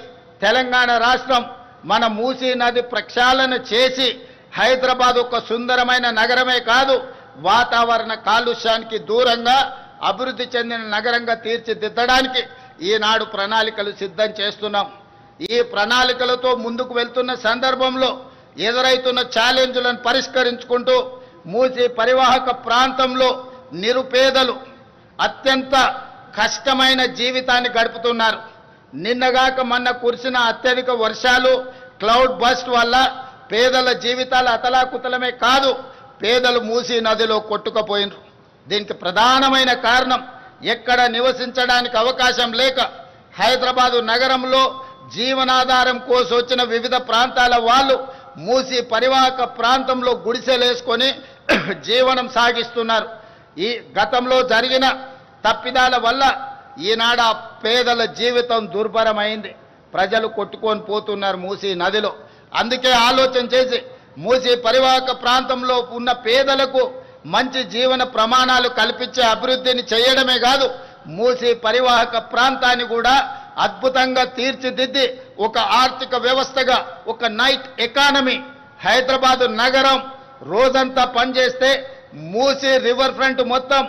తెలంగాణ రాష్ట్రం మన మూసీ నది ప్రక్షాళన చేసి హైదరాబాద్ ఒక సుందరమైన నగరమే కాదు, వాతావరణ కాలుష్యానికి దూరంగా అభివృద్ధి చెందిన నగరంగా తీర్చిదిద్దడానికి ఈనాడు ప్రణాళికలు సిద్ధం చేస్తున్నాం. ఈ ప్రణాళికలతో ముందుకు వెళ్తున్న సందర్భంలో ఎదురైతున్న ఛాలెంజ్లను పరిష్కరించుకుంటూ మూసీ పరివాహక ప్రాంతంలో నిరుపేదలు అత్యంత కష్టమైన జీవితాన్ని గడుపుతున్నారు. నిన్నగాక మొన్న కురిసిన అత్యధిక వర్షాలు, క్లౌడ్ బస్ట్ వల్ల పేదల జీవితాలు అతలాకుతలమే కాదు, పేదలు మూసీ నదిలో కొట్టుకుపోయినారు. దీనికి ప్రధానమైన కారణం ఎక్కడ నివసించడానికి అవకాశం లేక హైదరాబాదు నగరంలో జీవనాధారం కోసం వచ్చిన వివిధ ప్రాంతాల వాళ్ళు మూసీ పరివాహక ప్రాంతంలో గుడిసెలేసుకొని జీవనం సాగిస్తున్నారు. ఈ గతంలో జరిగిన తప్పిదాల వల్ల ఈనాడు ఆ పేదల జీవితం దుర్భరమైంది. ప్రజలు కొట్టుకొని పోతున్నారు మూసీ నదిలో. అందుకే ఆలోచన చేసి మూసీ పరివాహక ప్రాంతంలో ఉన్న పేదలకు మంచి జీవన ప్రమాణాలు కల్పించే అభివృద్ధిని చేయడమే కాదు, మూసీ పరివాహక ప్రాంతాన్ని కూడా అద్భుతంగా తీర్చిదిద్ది ఒక ఆర్థిక వ్యవస్థగా, ఒక నైట్ ఎకానమీ, హైదరాబాదు నగరం రోజంతా పనిచేస్తే మూసీ రివర్ ఫ్రంట్ మొత్తం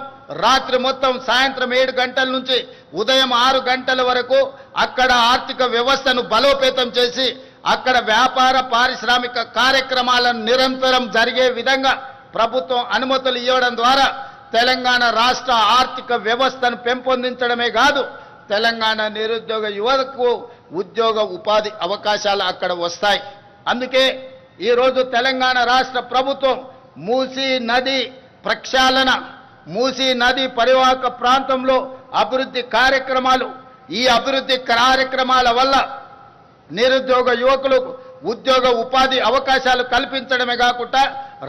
రాత్రి మొత్తం సాయంత్రం 7 గంటల నుంచి ఉదయం 6 గంటల వరకు అక్కడ ఆర్థిక వ్యవస్థను బలోపేతం చేసి అక్కడ వ్యాపార పారిశ్రామిక కార్యక్రమాలను నిరంతరం జరిగే విధంగా ప్రభుత్వం అనుమతులు ఇవ్వడం ద్వారా తెలంగాణ రాష్ట్ర ఆర్థిక వ్యవస్థను పెంపొందించడమే కాదు, తెలంగాణ నిరుద్యోగ యువతకు ఉద్యోగ ఉపాధి అవకాశాలు అక్కడ వస్తాయి. అందుకే ఈరోజు తెలంగాణ రాష్ట్ర ప్రభుత్వం మూసీ నది ప్రక్షాళన, మూసీ నది పరివాహక ప్రాంతంలో అభివృద్ధి కార్యక్రమాలు, ఈ అభివృద్ధి కార్యక్రమాల వల్ల నిరుద్యోగ యువకులకు ఉద్యోగ ఉపాధి అవకాశాలు కల్పించడమే కాకుండా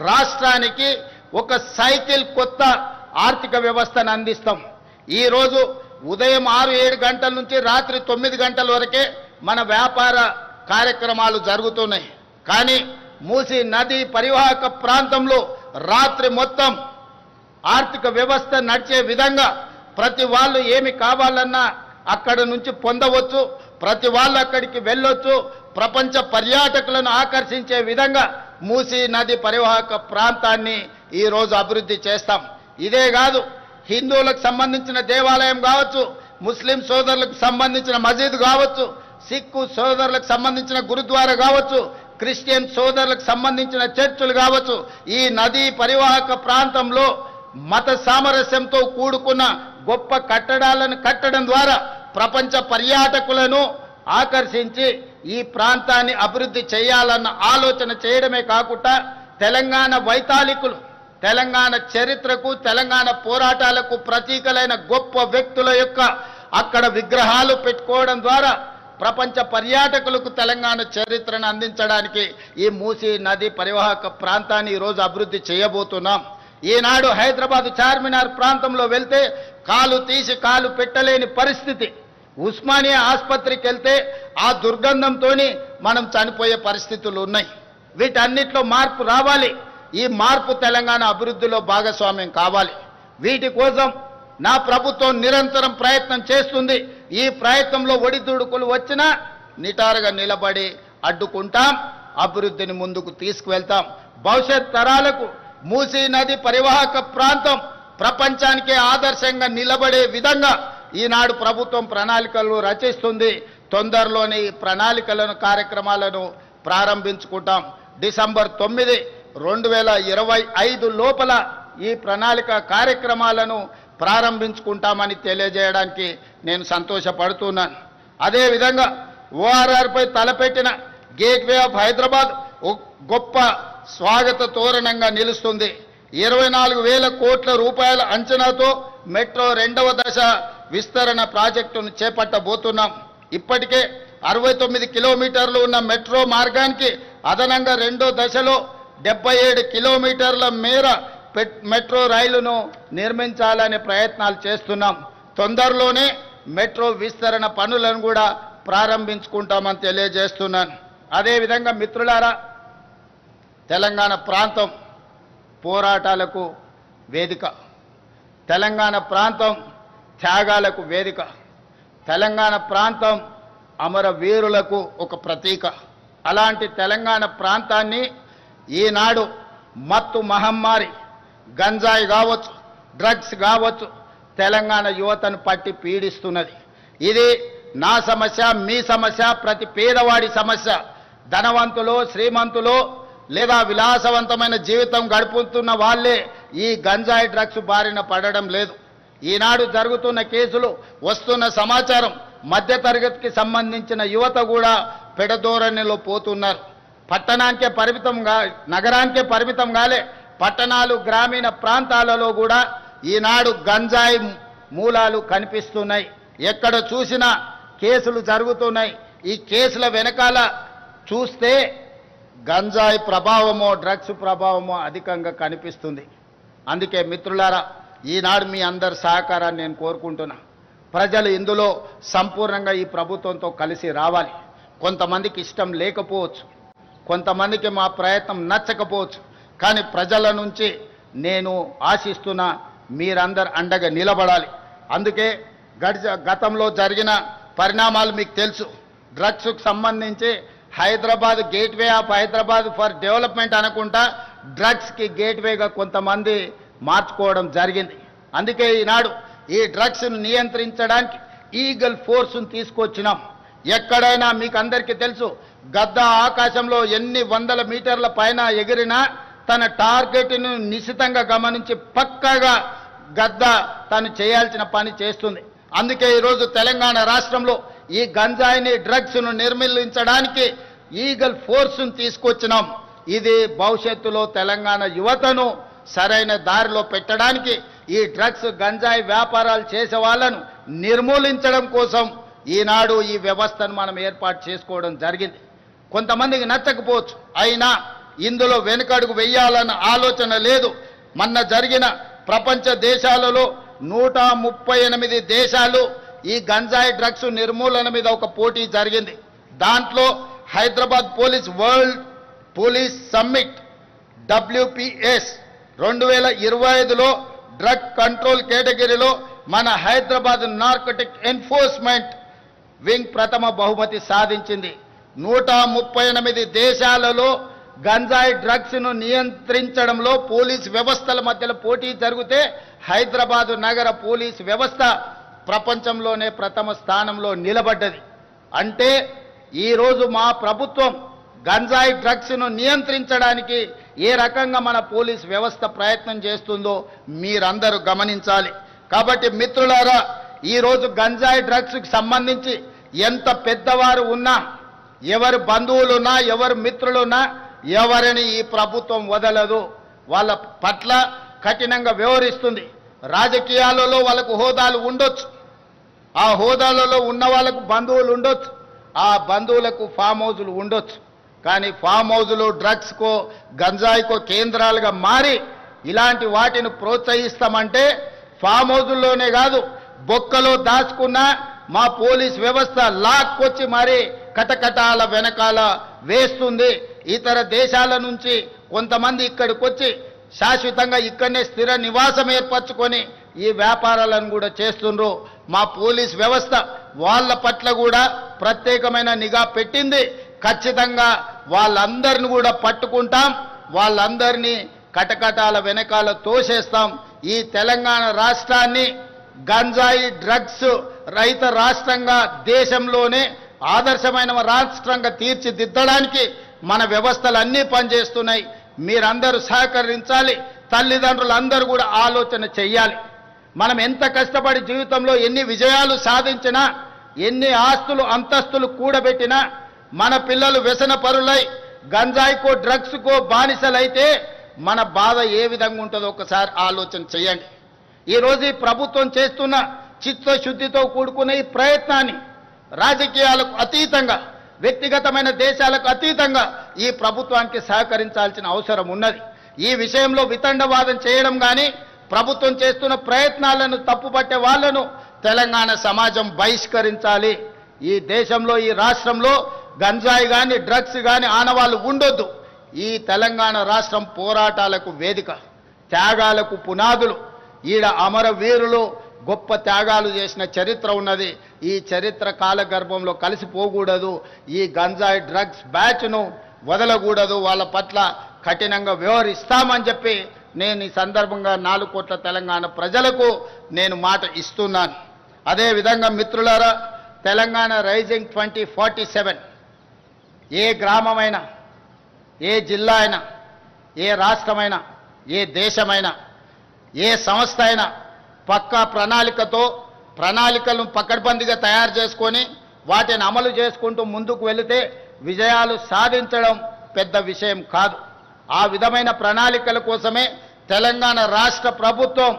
రాష్ట్రానికి ఒక సైకిల్ కొత్త ఆర్థిక వ్యవస్థను అందిస్తాం. ఈరోజు ఉదయం 6-7 గంటల నుంచి రాత్రి 9 గంటల వరకే మన వ్యాపార కార్యక్రమాలు జరుగుతున్నాయి. కానీ మూసీ నది పరివాహక ప్రాంతంలో రాత్రి మొత్తం ఆర్థిక వ్యవస్థ నడిచే విధంగా ప్రతి వాళ్ళు ఏమి కావాలన్నా అక్కడ నుంచి పొందవచ్చు, ప్రతి వాళ్ళు అక్కడికి వెళ్ళొచ్చు, ప్రపంచ పర్యాటకులను ఆకర్షించే విధంగా మూసీ నది పరివాహక ప్రాంతాన్ని ఈరోజు అభివృద్ధి చేస్తాం. ఇదే కాదు, హిందువులకు సంబంధించిన దేవాలయం కావచ్చు, ముస్లిం సోదరులకు సంబంధించిన మసీదు కావచ్చు, సిక్కు సోదరులకు సంబంధించిన గురుద్వారా కావచ్చు, క్రిస్టియన్ సోదరులకు సంబంధించిన చర్చిలు కావచ్చు, ఈ నదీ పరివాహక ప్రాంతంలో మత సామరస్యంతో కూడుకున్న గొప్ప కట్టడాలను కట్టడం ద్వారా ప్రపంచ పర్యాటకులను ఆకర్షించి ఈ ప్రాంతాన్ని అభివృద్ధి చేయాలన్న ఆలోచన చేయడమే కాకుండా తెలంగాణ వైతాళికులు, తెలంగాణ చరిత్రకు, తెలంగాణ పోరాటాలకు ప్రతీకలైన గొప్ప వ్యక్తుల యొక్క అక్కడ విగ్రహాలు పెట్టుకోవడం ద్వారా ప్రపంచ పర్యాటకులకు తెలంగాణ చరిత్రను అందించడానికి ఈ మూసీ నది పరివాహక ప్రాంతాన్ని ఈరోజు అభివృద్ధి చేయబోతున్నాం. ఈనాడు హైదరాబాద్ చార్మినార్ ప్రాంతంలో వెళ్తే కాలు తీసి కాలు పెట్టలేని పరిస్థితి, ఉస్మానియా ఆసుపత్రికి వెళ్తే ఆ దుర్గంధంతో మనం చనిపోయే పరిస్థితులు ఉన్నాయి. వీటన్నిటిలో మార్పు రావాలి. ఈ మార్పు తెలంగాణ అభివృద్ధిలో భాగస్వామ్యం కావాలి. వీటి కోసం నా ప్రభుత్వం నిరంతరం ప్రయత్నం చేస్తుంది. ఈ ప్రయత్నంలో ఒడిదుడుకులు వచ్చినా నిటారుగా నిలబడి అడ్డుకుంటాం, అభివృద్ధిని ముందుకు తీసుకువెళ్తాం. భవిష్యత్ తరాలకు మూసీ నది పరివాహక ప్రాంతం ప్రపంచానికే ఆదర్శంగా నిలబడే విధంగా ఈనాడు ప్రభుత్వం ప్రణాళికలు రచిస్తుంది. తొందరలోనే ఈ ప్రణాళికలను కార్యక్రమాలను ప్రారంభించుకుంటాం. డిసెంబర్ 9, 2025 లోపల ఈ ప్రణాళిక కార్యక్రమాలను ప్రారంభించుకుంటామని తెలియజేయడానికి నేను సంతోషపడుతున్నాను. అదేవిధంగా ఓఆర్ఆర్పై తలపెట్టిన గేట్వే ఆఫ్ హైదరాబాద్ గొప్ప స్వాగత తోరణంగా నిలుస్తుంది. 24,000 కోట్ల రూపాయల అంచనాతో మెట్రో 2వ దశ విస్తరణ ప్రాజెక్టును చేపట్టబోతున్నాం. ఇప్పటికే 69 కిలోమీటర్లు ఉన్న మెట్రో మార్గానికి అదనంగా 2వ దశలో 77 కిలోమీటర్ల మేర మెట్రో రైలును నిర్మించాలనే ప్రయత్నాలు చేస్తున్నాం. తొందరలోనే మెట్రో విస్తరణ పనులను కూడా ప్రారంభించుకుంటామని తెలియజేస్తున్నాను. అదేవిధంగా మిత్రులారా, తెలంగాణ ప్రాంతం పోరాటాలకు వేదిక, తెలంగాణ ప్రాంతం త్యాగాలకు వేదిక, తెలంగాణ ప్రాంతం అమరవీరులకు ఒక ప్రతీక. అలాంటి తెలంగాణ ప్రాంతాన్ని ఈనాడు మత్తు మహమ్మారి, గంజాయి కావచ్చు, డ్రగ్స్ కావచ్చు, తెలంగాణ యువతను పట్టి పీడిస్తున్నది. ఇది నా సమస్య, మీ సమస్య, ప్రతి పేదవాడి సమస్య. ధనవంతులు, శ్రీమంతులు లేదా విలాసవంతమైన జీవితం గడుపుతున్న వాళ్ళే ఈ గంజాయి డ్రగ్స్ బారిన పడడం లేదు. ఈనాడు జరుగుతున్న కేసులు, వస్తున్న సమాచారం, మధ్యతరగతికి సంబంధించిన యువత కూడా పెడధోరణిలో పోతున్నారు. పట్టణానికే పరిమితంగా, నగరానికే పరిమితం కాలే, పట్టణాలు, గ్రామీణ ప్రాంతాలలో కూడా ఈనాడు గంజాయి మూలాలు కనిపిస్తున్నాయి. ఎక్కడ చూసినా కేసులు జరుగుతున్నాయి. ఈ కేసుల వెనకాల చూస్తే గంజాయి ప్రభావమో, డ్రగ్స్ ప్రభావమో అధికంగా కనిపిస్తుంది. అందుకే మిత్రులారా, ఈనాడు మీ అందరి సహకారాన్ని నేను కోరుకుంటున్నా. ప్రజలు ఇందులో సంపూర్ణంగా ఈ ప్రభుత్వంతో కలిసి రావాలి. కొంతమందికి ఇష్టం లేకపోవచ్చు, కొంతమందికి మా ప్రయత్నం నచ్చకపోవచ్చు, కానీ ప్రజల నుంచి నేను ఆశిస్తున్నా. మీరందరు అండగా నిలబడాలి. అందుకే గతంలో జరిగిన పరిణామాలు మీకు తెలుసు. డ్రగ్స్కు సంబంధించి Hyderabad gateway of Hyderabad for development అనుకుంటా డ్రగ్స్కి గేట్వేగా కొంతమంది మార్చుకోవడం జరిగింది. అందుకే ఈనాడు ఈ డ్రగ్స్ను నియంత్రించడానికి ఈగల్ ఫోర్స్ను తీసుకొచ్చినాం. ఎక్కడైనా మీకు అందరికీ తెలుసు, గద్ద ఆకాశంలో ఎన్ని వందల మీటర్ల పైన ఎగిరినా తన టార్గెట్ను నిశితంగా గమనించి పక్కాగా గద్ద తను చేయాల్సిన పని చేస్తుంది. అందుకే ఈరోజు తెలంగాణ రాష్ట్రంలో ఈ గంజాయిని డ్రగ్స్ను నిర్మూలించడానికి ఈగల్ ఫోర్స్ను తీసుకొచ్చినాం. ఇది భవిష్యత్తులో తెలంగాణ యువతను సరైన దారిలో పెట్టడానికి, ఈ డ్రగ్స్ గంజాయి వ్యాపారాలు చేసే వాళ్ళను నిర్మూలించడం కోసం ఈనాడు ఈ వ్యవస్థను మనం ఏర్పాటు చేసుకోవడం జరిగింది. కొంతమందికి నచ్చకపోవచ్చు, అయినా ఇందులో వెనుకడుగు వెయ్యాలన్న ఆలోచన లేదు. మొన్న జరిగిన ప్రపంచ దేశాలలో 138 దేశాలు ఈ గంజాయి డ్రగ్స్ నిర్మూలన మీద ఒక పోటీ జరిగింది. దాంట్లో Hyderabad police world police summit WPS 2025లో డ్రగ్ కంట్రోల్ కేటగిరీలో మన హైదరాబాద్ నార్కోటిక్ ఎన్ఫోర్స్మెంట్ వింగ్ ప్రథమ బహుమతి సాధించింది. 138 దేశాలలో గంజాయి డ్రగ్స్ను నియంత్రించడంలో పోలీస్ వ్యవస్థల మధ్యలో పోటీ జరిగితే హైదరాబాదు నగర పోలీస్ వ్యవస్థ ప్రపంచంలోనే ప్రథమ స్థానంలో నిలబడ్డది. అంటే ఈరోజు మా ప్రభుత్వం గంజాయి డ్రగ్స్ను నియంత్రించడానికి ఏ రకంగా మన పోలీస్ వ్యవస్థ ప్రయత్నం చేస్తుందో మీరందరూ గమనించాలి. కాబట్టి మిత్రులారా, ఈరోజు గంజాయి డ్రగ్స్కి సంబంధించి ఎంత పెద్దవారు ఉన్నా, ఎవరు బంధువులున్నా, ఎవరు మిత్రులున్నా, ఎవరిని ఈ ప్రభుత్వం వదలదు. వాళ్ళ పట్ల కఠినంగా వ్యవహరిస్తుంది. రాజకీయాలలో వాళ్ళకు హోదాలు ఉండొచ్చు, ఆ హోదాలలో ఉన్న వాళ్ళకు బంధువులు ఉండొచ్చు, ఆ బంధువులకు ఫామ్ హౌజులు ఉండొచ్చు. కానీ ఫామ్ హౌజులు డ్రగ్స్కో గంజాయికో కేంద్రాలుగా మారి ఇలాంటి వాటిని ప్రోత్సహిస్తామంటే ఫామ్ హౌజుల్లోనే కాదు, బొక్కలో దాచుకున్న మా పోలీస్ వ్యవస్థ లాక్కొచ్చి మరి కటకటాల వెనకాల వేస్తుంది. ఇతర దేశాల నుంచి కొంతమంది ఇక్కడికి వచ్చి శాశ్వతంగా ఇక్కడనే స్థిర నివాసం ఏర్పరచుకొని ఈ వ్యాపారాలను కూడా చేస్తుండ్రు. మా పోలీస్ వ్యవస్థ వాళ్ళ పట్ల కూడా ప్రత్యేకమైన నిఘా పెట్టింది. ఖచ్చితంగా వాళ్ళందరిని కూడా పట్టుకుంటాం, వాళ్ళందరినీ కటకటాల వెనకాల తోసేస్తాం. ఈ తెలంగాణ రాష్ట్రాన్ని గంజాయి డ్రగ్స్ రహిత రాష్ట్రంగా, దేశంలోనే ఆదర్శమైన రాష్ట్రంగా తీర్చిదిద్దడానికి మన వ్యవస్థలు అన్నీ పనిచేస్తున్నాయి. మీరందరూ సహకరించాలి. తల్లిదండ్రులందరూ కూడా ఆలోచన చెయ్యాలి. మనం ఎంత కష్టపడి జీవితంలో ఎన్ని విజయాలు సాధించినా, ఎన్ని ఆస్తులు అంతస్తులు కూడబెట్టినా, మన పిల్లలు వ్యసన పరులై గంజాయికో డ్రగ్స్కో బానిసలైతే మన బాధ ఏ విధంగా ఉంటుందో ఒకసారి ఆలోచన చేయండి. ఈరోజు ఈ ప్రభుత్వం చేస్తున్న చిత్తశుద్ధితో కూడుకున్న ఈ ప్రయత్నాన్ని రాజకీయాలకు అతీతంగా, వ్యక్తిగతమైన దేశాలకు అతీతంగా ఈ ప్రభుత్వానికి సహకరించాల్సిన అవసరం ఉన్నది. ఈ విషయంలో వితండవాదం చేయడం కానీ, ప్రభుత్వం చేస్తున్న ప్రయత్నాలను తప్పుపట్టే వాళ్లను తెలంగాణ సమాజం బహిష్కరించాలి. ఈ దేశంలో, ఈ రాష్ట్రంలో గంజాయి కానీ డ్రగ్స్ కానీ ఆనవాళ్లు ఉండొద్దు. ఈ తెలంగాణ రాష్ట్రం పోరాటాలకు వేదిక, త్యాగాలకు పునాదులు. ఈడ అమరవీరులు గొప్ప త్యాగాలు చేసిన చరిత్ర ఉన్నది. ఈ చరిత్ర కాలగర్భంలో కలిసిపోకూడదు. ఈ గంజాయి డ్రగ్స్ బ్యాచ్ను వదలకూడదు. వాళ్ళ పట్ల కఠినంగా వ్యవహరిస్తామని చెప్పి నేను ఈ సందర్భంగా 4 కోట్ల తెలంగాణ ప్రజలకు నేను మాట ఇస్తున్నాను. అదేవిధంగా మిత్రులారా, తెలంగాణ రైజింగ్ 2047 ఏ గ్రామమైనా, ఏ జిల్లా అయినా, ఏ రాష్ట్రమైనా, ఏ దేశమైనా, ఏ సంస్థ అయినా పక్కా ప్రణాళికలను పకడ్బందీగా తయారు చేసుకొని వాటిని అమలు చేసుకుంటూ ముందుకు వెళితే విజయాలు సాధించడం పెద్ద విషయం కాదు. ఆ విధమైన ప్రణాళికల కోసమే తెలంగాణ రాష్ట్ర ప్రభుత్వం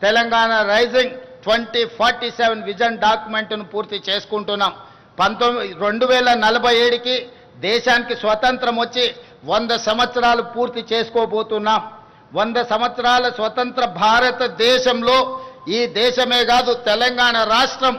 తెలంగాణ రైజింగ్ 2047 విజన్ డాక్యుమెంట్ను పూర్తి చేసుకుంటున్నాం. 2047కి దేశానికి స్వతంత్రం వచ్చి 100 సంవత్సరాలు పూర్తి చేసుకోబోతున్నాం. 100 సంవత్సరాల స్వతంత్ర భారతదేశంలో ఈ దేశమే కాదు, తెలంగాణ రాష్ట్రం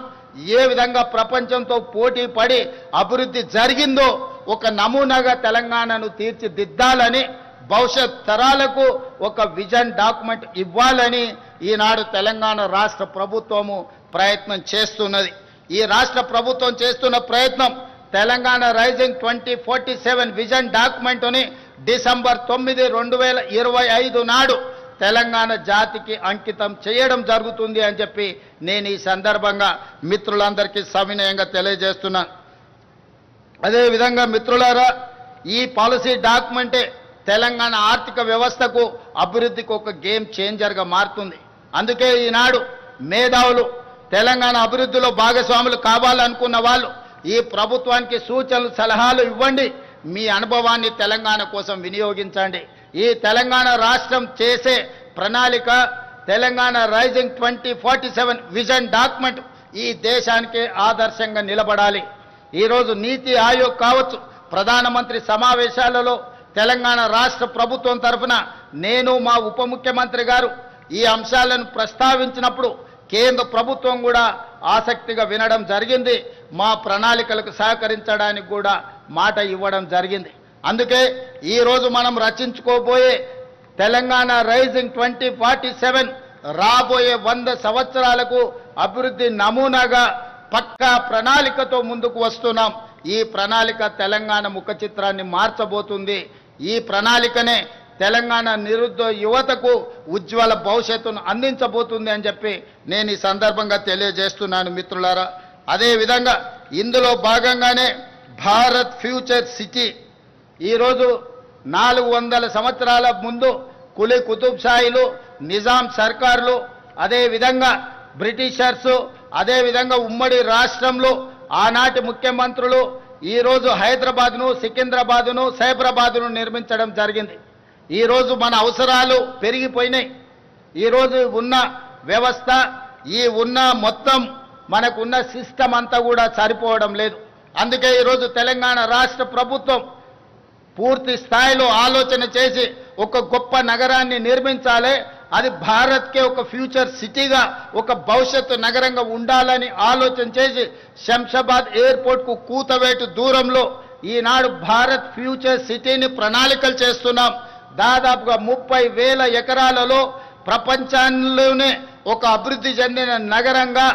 ఏ విధంగా ప్రపంచంతో పోటీ పడి అభివృద్ధి జరిగిందో ఒక నమూనాగా తెలంగాణను తీర్చిదిద్దాలని భవిష్యత్ తరాలకు ఒక విజన్ డాక్యుమెంట్ ఇవ్వాలని ఈనాడు తెలంగాణ రాష్ట్ర ప్రభుత్వము ప్రయత్నం చేస్తున్నది. ఈ రాష్ట్ర ప్రభుత్వం చేస్తున్న ప్రయత్నం తెలంగాణ రైజింగ్ 2047 విజన్ డాక్యుమెంట్ని డిసెంబర్ 9, 2025 నాడు తెలంగాణ జాతికి అంకితం చేయడం జరుగుతుంది అని చెప్పి నేను ఈ సందర్భంగా మిత్రులందరికీ సవినయంగా తెలియజేస్తున్నాను. అదేవిధంగా మిత్రులారా, ఈ పాలసీ డాక్యుమెంటే తెలంగాణ ఆర్థిక వ్యవస్థకు అభివృద్ధికి ఒక గేమ్ చేంజర్గా మారుతుంది. అందుకే ఈనాడు మేధావులు తెలంగాణ అభివృద్ధిలో భాగస్వాములు కావాలనుకున్న వాళ్ళు ఈ ప్రభుత్వానికి సూచనలు సలహాలు ఇవ్వండి, మీ అనుభవాన్ని తెలంగాణ కోసం వినియోగించండి. ఈ తెలంగాణ రాష్ట్రం చేసే ప్రణాళిక తెలంగాణ రైజింగ్ 2047 విజన్ డాక్యుమెంట్ ఈ దేశానికి ఆదర్శంగా నిలబడాలి. ఈరోజు నీతి ఆయోగ్ కావచ్చు, ప్రధానమంత్రి సమావేశాలలో తెలంగాణ రాష్ట్ర ప్రభుత్వం తరఫున నేను మా ఉప ముఖ్యమంత్రి గారు ఈ అంశాలను ప్రస్తావించినప్పుడు కేంద్ర ప్రభుత్వం కూడా ఆసక్తిగా వినడం జరిగింది. మా ప్రణాళికలకు సహకరించడానికి కూడా మాట ఇవ్వడం జరిగింది. అందుకే ఈరోజు మనం రచించుకోబోయే తెలంగాణ రైజింగ్ 2047 రాబోయే 100 సంవత్సరాలకు అభివృద్ధి నమూనాగా పక్కా ప్రణాళికతో ముందుకు వస్తున్నాం. ఈ ప్రణాళిక తెలంగాణ ముఖ చిత్రాన్ని మార్చబోతుంది. ఈ ప్రణాళికనే తెలంగాణ నిరుద్యోగ యువతకు ఉజ్వల భవిష్యత్తును అందించబోతుంది అని చెప్పి నేను ఈ సందర్భంగా తెలియజేస్తున్నాను మిత్రులారా. అదేవిధంగా ఇందులో భాగంగానే భారత్ ఫ్యూచర్ సిటీ ఈరోజు 400 సంవత్సరాల ముందు కులీ కుతుబ్షాయిలు, నిజాం సర్కార్లు, అదేవిధంగా బ్రిటిషర్సు, అదేవిధంగా ఉమ్మడి రాష్ట్రంలో ఆనాటి ముఖ్యమంత్రులు ఈరోజు హైదరాబాద్ను, సికింద్రాబాద్ను, సైబరాబాద్ను నిర్మించడం జరిగింది. ఈరోజు మన అవసరాలు పెరిగిపోయినాయి. ఈరోజు ఉన్న వ్యవస్థ, ఈ ఉన్న మొత్తం మనకున్న సిస్టమ్ అంతా కూడా సరిపోవడం లేదు. అందుకే ఈరోజు తెలంగాణ రాష్ట్ర ప్రభుత్వం పూర్తి స్థాయిలో ఆలోచన చేసి ఒక గొప్ప నగరాన్ని నిర్మించాలి, అది భారత్కే ఒక ఫ్యూచర్ సిటీగా, ఒక భవిష్యత్తు నగరంగా ఉండాలని ఆలోచన చేసి శంషాబాద్ ఎయిర్పోర్ట్కు కూతవేటు దూరంలో ఈనాడు భారత్ ఫ్యూచర్ సిటీని ప్రణాళికలు చేస్తున్నాం. దాదాపుగా 30,000 ఎకరాలలో ప్రపంచంలోనే ఒక అభివృద్ధి చెందిన నగరంగా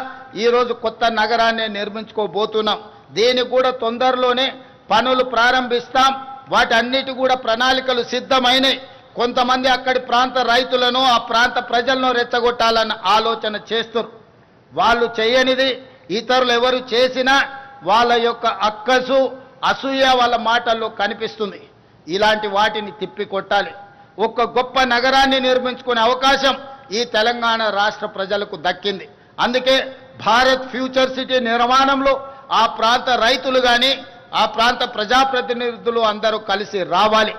ఈరోజు కొత్త నగరాన్ని నిర్మించుకోబోతున్నాం. దీనికి కూడా తొందరలోనే పనులు ప్రారంభిస్తాం. వాటన్నిటి కూడా ప్రణాళికలు సిద్ధమైనవి. కొంతమంది అక్కడి ప్రాంత రైతులను, ఆ ప్రాంత ప్రజలను రెచ్చగొట్టాలన్న ఆలోచన చేస్తారు. వాళ్ళు చేయనిది ఇతరులు ఎవరు చేసినా వాళ్ళ యొక్క అక్కసు, అసూయ వాళ్ళ మాటల్లో కనిపిస్తుంది. ఇలాంటి వాటిని తిప్పికొట్టాలి. ఒక గొప్ప నగరాన్ని నిర్మించుకునే అవకాశం ఈ తెలంగాణ రాష్ట్ర ప్రజలకు దక్కింది. అందుకే భారత్ ఫ్యూచర్ సిటీ నిర్మాణంలో ఆ ప్రాంత రైతులు కానీ, ఆ ప్రాంత ప్రజాప్రతినిధులు అందరూ కలిసి రావాలి.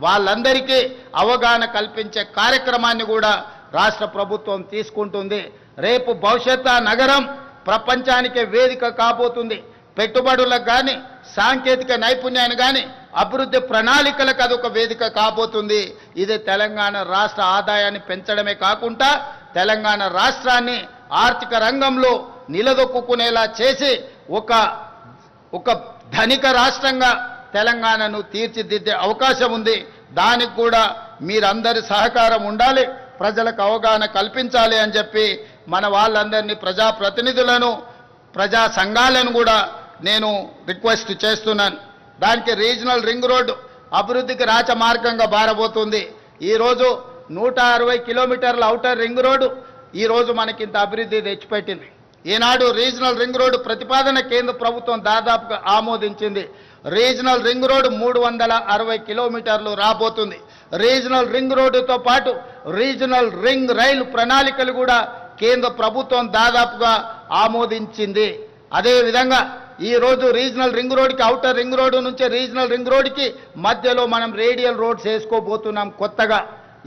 వాళ్ళందరికీ అవగాహన కల్పించే కార్యక్రమాన్ని కూడా రాష్ట్ర ప్రభుత్వం తీసుకుంటుంది. రేపు భవిష్యత్ నగరం ప్రపంచానికే వేదిక కాబోతుంది. పెట్టుబడులకు కానీ, సాంకేతిక నైపుణ్యాన్ని కానీ, అభివృద్ధి ప్రణాళికలకు అదొక వేదిక కాబోతుంది. ఇది తెలంగాణ రాష్ట్ర ఆదాయాన్ని పెంచడమే కాకుండా తెలంగాణ రాష్ట్రాన్ని ఆర్థిక రంగంలో నిలదొక్కునేలా చేసి ఒక ధనిక రాష్ట్రంగా తెలంగాణను తీర్చిదిద్దే అవకాశం ఉంది. దానికి కూడా మీరందరి సహకారం ఉండాలి, ప్రజలకు అవగాహన కల్పించాలి అని చెప్పి మన వాళ్ళందరినీ, ప్రజాప్రతినిధులను, ప్రజా సంఘాలను కూడా నేను రిక్వెస్ట్ చేస్తున్నాను. దానికి రీజనల్ రింగ్ రోడ్డు అభివృద్ధికి రాచమార్గంగా బారబోతుంది. ఈరోజు 160 కిలోమీటర్ల ఔటర్ రింగ్ రోడ్డు ఈరోజు మనకింత అభివృద్ధి తెచ్చిపెట్టింది. ఈనాడు రీజనల్ రింగ్ రోడ్డు ప్రతిపాదన కేంద్ర ప్రభుత్వం దాదాపుగా ఆమోదించింది. రీజనల్ రింగ్ రోడ్డు 360 కిలోమీటర్లు రాబోతుంది. రీజనల్ రింగ్ రోడ్డుతో పాటు రీజనల్ రింగ్ రైలు ప్రణాళికలు కూడా కేంద్ర ప్రభుత్వం దాదాపుగా ఆమోదించింది. అదేవిధంగా ఈరోజు రీజనల్ రింగ్ రోడ్డుకి, ఔటర్ రింగ్ రోడ్డు నుంచి రీజనల్ రింగ్ రోడ్డుకి మధ్యలో మనం రేడియల్ రోడ్స్ వేసుకోబోతున్నాం కొత్తగా.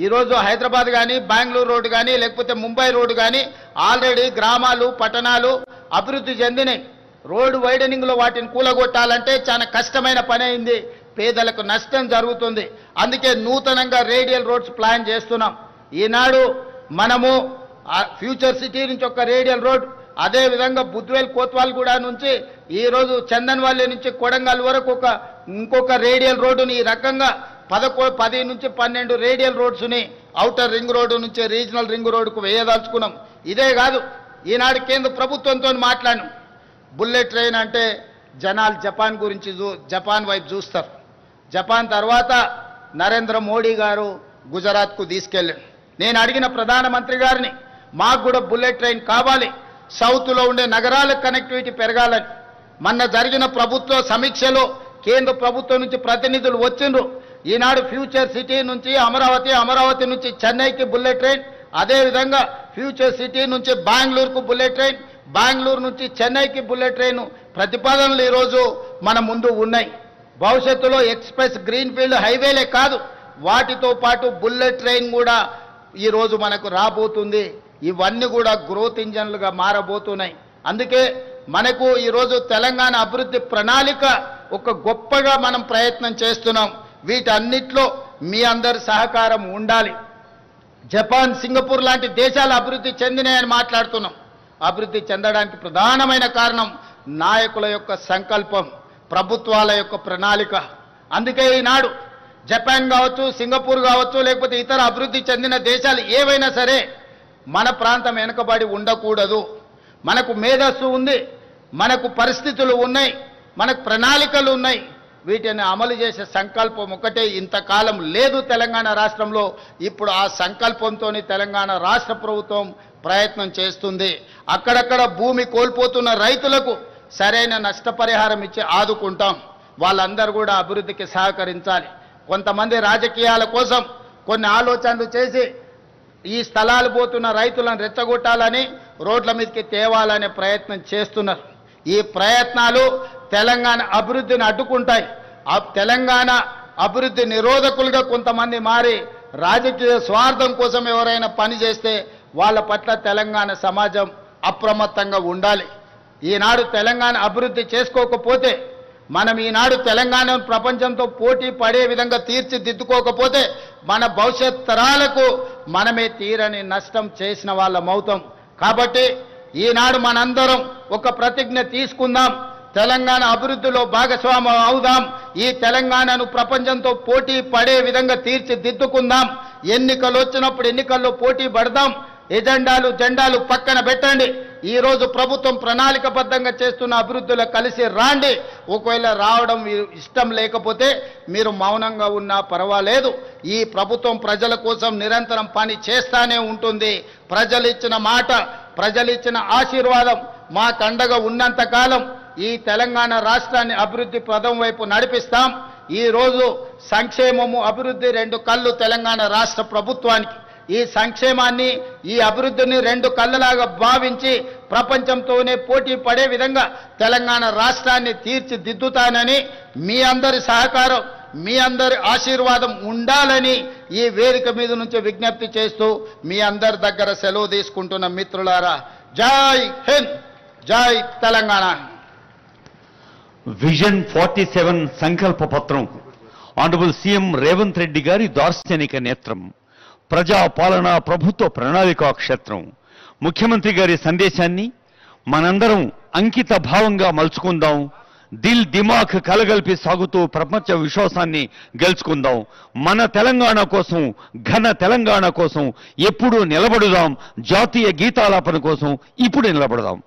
ఈరోజు హైదరాబాద్ కానీ, బెంగళూరు రోడ్డు కానీ, లేకపోతే ముంబై రోడ్డు కానీ ఆల్రెడీ గ్రామాలు, పట్టణాలు అభివృద్ధి చెందినాయి. రోడ్డు వైడనింగ్లో వాటిని కూలగొట్టాలంటే చాలా కష్టమైన పని అయింది, పేదలకు నష్టం జరుగుతుంది. అందుకే నూతనంగా రేడియల్ రోడ్స్ ప్లాన్ చేస్తున్నాం. ఈనాడు మనము ఫ్యూచర్ సిటీ నుంచి ఒక రేడియల్ రోడ్, అదేవిధంగా బుద్వేల్ కోత్వాల్గూడ నుంచి ఈరోజు చందన్వాల్లి నుంచి కొడంగల్ వరకు ఇంకొక రేడియల్ రోడ్డుని ఈ రకంగా 10 నుంచి 12 రేడియల్ రోడ్స్ని ఔటర్ రింగ్ రోడ్డు నుంచి రీజనల్ రింగ్ రోడ్డుకు వేయదలుచుకున్నాం. ఇదే కాదు, ఈనాడు కేంద్ర ప్రభుత్వంతో మాట్లాడినాం. బుల్లెట్ ట్రైన్ అంటే జనాలు జపాన్ వైపు చూస్తారు. జపాన్ తర్వాత నరేంద్ర మోడీ గారు గుజరాత్కు తీసుకెళ్ళారు. నేను అడిగిన ప్రధానమంత్రి గారిని, మాకు కూడా బుల్లెట్ ట్రైన్ కావాలి, సౌత్లో ఉండే నగరాలకు కనెక్టివిటీ పెరగాలని. మొన్న జరిగిన ప్రభుత్వ సమీక్షలో కేంద్ర ప్రభుత్వం నుంచి ప్రతినిధులు వచ్చిండ్రు. ఈనాడు ఫ్యూచర్ సిటీ నుంచి అమరావతి నుంచి చెన్నైకి బుల్లెట్ ట్రైన్, అదేవిధంగా ఫ్యూచర్ సిటీ నుంచి బెంగళూరుకు బుల్లెట్ ట్రైన్, బెంగళూరు నుంచి చెన్నైకి బుల్లెట్ ట్రైన్ ప్రతిపాదనలు ఈరోజు మన ముందు ఉన్నాయి. భవిష్యత్తులో ఎక్స్ప్రెస్ గ్రీన్ఫీల్డ్ హైవేలే కాదు, వాటితో పాటు బుల్లెట్ ట్రైన్ కూడా ఈరోజు మనకు రాబోతుంది. ఇవన్నీ కూడా గ్రోత్ ఇంజన్లుగా మారబోతున్నాయి. అందుకే మనకు ఈరోజు తెలంగాణ అభివృద్ధి ప్రణాళిక ఒక గొప్పగా మనం ప్రయత్నం చేస్తున్నాం. వీటన్నిటిలో మీ అందరి సహకారం ఉండాలి. జపాన్, సింగపూర్ లాంటి దేశాలు అభివృద్ధి చెందినాయని మాట్లాడుతున్నాం. అభివృద్ధి చెందడానికి ప్రధానమైన కారణం నాయకుల యొక్క సంకల్పం, ప్రభుత్వాల యొక్క ప్రణాళిక. అందుకే ఈనాడు జపాన్ కావచ్చు, సింగపూర్ కావచ్చు, లేకపోతే ఇతర అభివృద్ధి చెందిన దేశాలు ఏవైనా సరే మన ప్రాంతం వెనుకబడి ఉండకూడదు. మనకు మేధస్సు ఉంది, మనకు పరిస్థితులు ఉన్నాయి, మనకు ప్రణాళికలు ఉన్నాయి. వీటిని అమలు చేసే సంకల్పం ఒకటే ఇంతకాలం లేదు తెలంగాణ రాష్ట్రంలో. ఇప్పుడు ఆ సంకల్పంతో తెలంగాణ రాష్ట్ర ప్రభుత్వం ప్రయత్నం చేస్తుంది. అక్కడక్కడ భూమి కోల్పోతున్న రైతులకు సరైన నష్టపరిహారం ఇచ్చి ఆదుకుంటాం. వాళ్ళందరూ కూడా అభివృద్ధికి సహకరించాలి. కొంతమంది రాజకీయాల కోసం కొన్ని ఆలోచనలు చేసి ఈ స్థలాలు పోతున్న రైతులను రెచ్చగొట్టాలని, రోడ్ల మీదకి తేవాలనే ప్రయత్నం చేస్తున్నారు. ఈ ప్రయత్నాలు తెలంగాణ అభివృద్ధిని అడ్డుకుంటాయి. తెలంగాణ అభివృద్ధి నిరోధకులుగా కొంతమంది మారి రాజకీయ స్వార్థం కోసం ఎవరైనా పని చేస్తే వాళ్ళ పట్ల తెలంగాణ సమాజం అప్రమత్తంగా ఉండాలి. ఈనాడు తెలంగాణ అభివృద్ధి చేసుకోకపోతే, మనం ఈనాడు తెలంగాణను ప్రపంచంతో పోటీ పడే విధంగా తీర్చిదిద్దుకోకపోతే మన భవిష్యత్ తరాలకు మనమే తీరని నష్టం చేసిన వాళ్ళమవుతాం. కాబట్టి ఈనాడు మనందరం ఒక ప్రతిజ్ఞ తీసుకుందాం, తెలంగాణ అభివృద్ధిలో భాగస్వామ్యం అవుదాం. ఈ తెలంగాణను ప్రపంచంతో పోటీ పడే విధంగా తీర్చిదిద్దుకుందాం. ఎన్నికలు వచ్చినప్పుడు ఎన్నికల్లో పోటీ పడదాం. జెండాలు పక్కన పెట్టండి. ఈ రోజు ప్రభుత్వం ప్రణాళికబద్ధంగా చేస్తున్న అభివృద్ధిలో కలిసి రాండి. ఒకవేళ రావడం ఇష్టం లేకపోతే మీరు మౌనంగా ఉన్నా పర్వాలేదు. ఈ ప్రభుత్వం ప్రజల కోసం నిరంతరం పని చేస్తానే ఉంటుంది. ప్రజలు ఇచ్చిన మాట, ప్రజలు ఇచ్చిన ఆశీర్వాదం మాకు అండగా ఉన్నంత కాలం ఈ తెలంగాణ రాష్ట్రాన్ని అభివృద్ధి పదం వైపు నడిపిస్తాం. ఈ రోజు సంక్షేమము, అభివృద్ధి రెండు కళ్ళు తెలంగాణ రాష్ట్ర ప్రభుత్వానికి. ఈ సంక్షేమాన్ని, ఈ అభివృద్ధిని రెండు కళ్ళలాగా భావించి ప్రపంచంతోనే పోటీ పడే విధంగా తెలంగాణ రాష్ట్రాన్ని తీర్చిదిద్దుతానని మీ అందరి సహకారం, మీ అందరి ఆశీర్వాదం ఉండాలని ఈ వేదిక మీద నుంచి విజ్ఞప్తి చేస్తూ మీ అందరి దగ్గర సెలవు తీసుకుంటున్న మిత్రులారా, జై హింద్, జై తెలంగాణ. విజన్ 47 సంకల్ప పత్రం ఆనరబుల్ సీఎం రేవంత్ రెడ్డి గారి దార్శనిక నేత్రం, ప్రజా పాలన ప్రభుత్వ ప్రణాళికా క్షేత్రం. ముఖ్యమంత్రి గారి సందేశాన్ని మనందరం అంకిత భావంగా మలుచుకుందాం. దిల్ దిమాగ్ కలగలిపి సాగుతూ ప్రపంచ విశ్వాసాన్ని గెలుచుకుందాం. మన తెలంగాణ కోసం, ఘన తెలంగాణ కోసం ఎప్పుడూ నిలబడుదాం. జాతీయ గీతాలాపన కోసం ఇప్పుడు నిలబడదాం.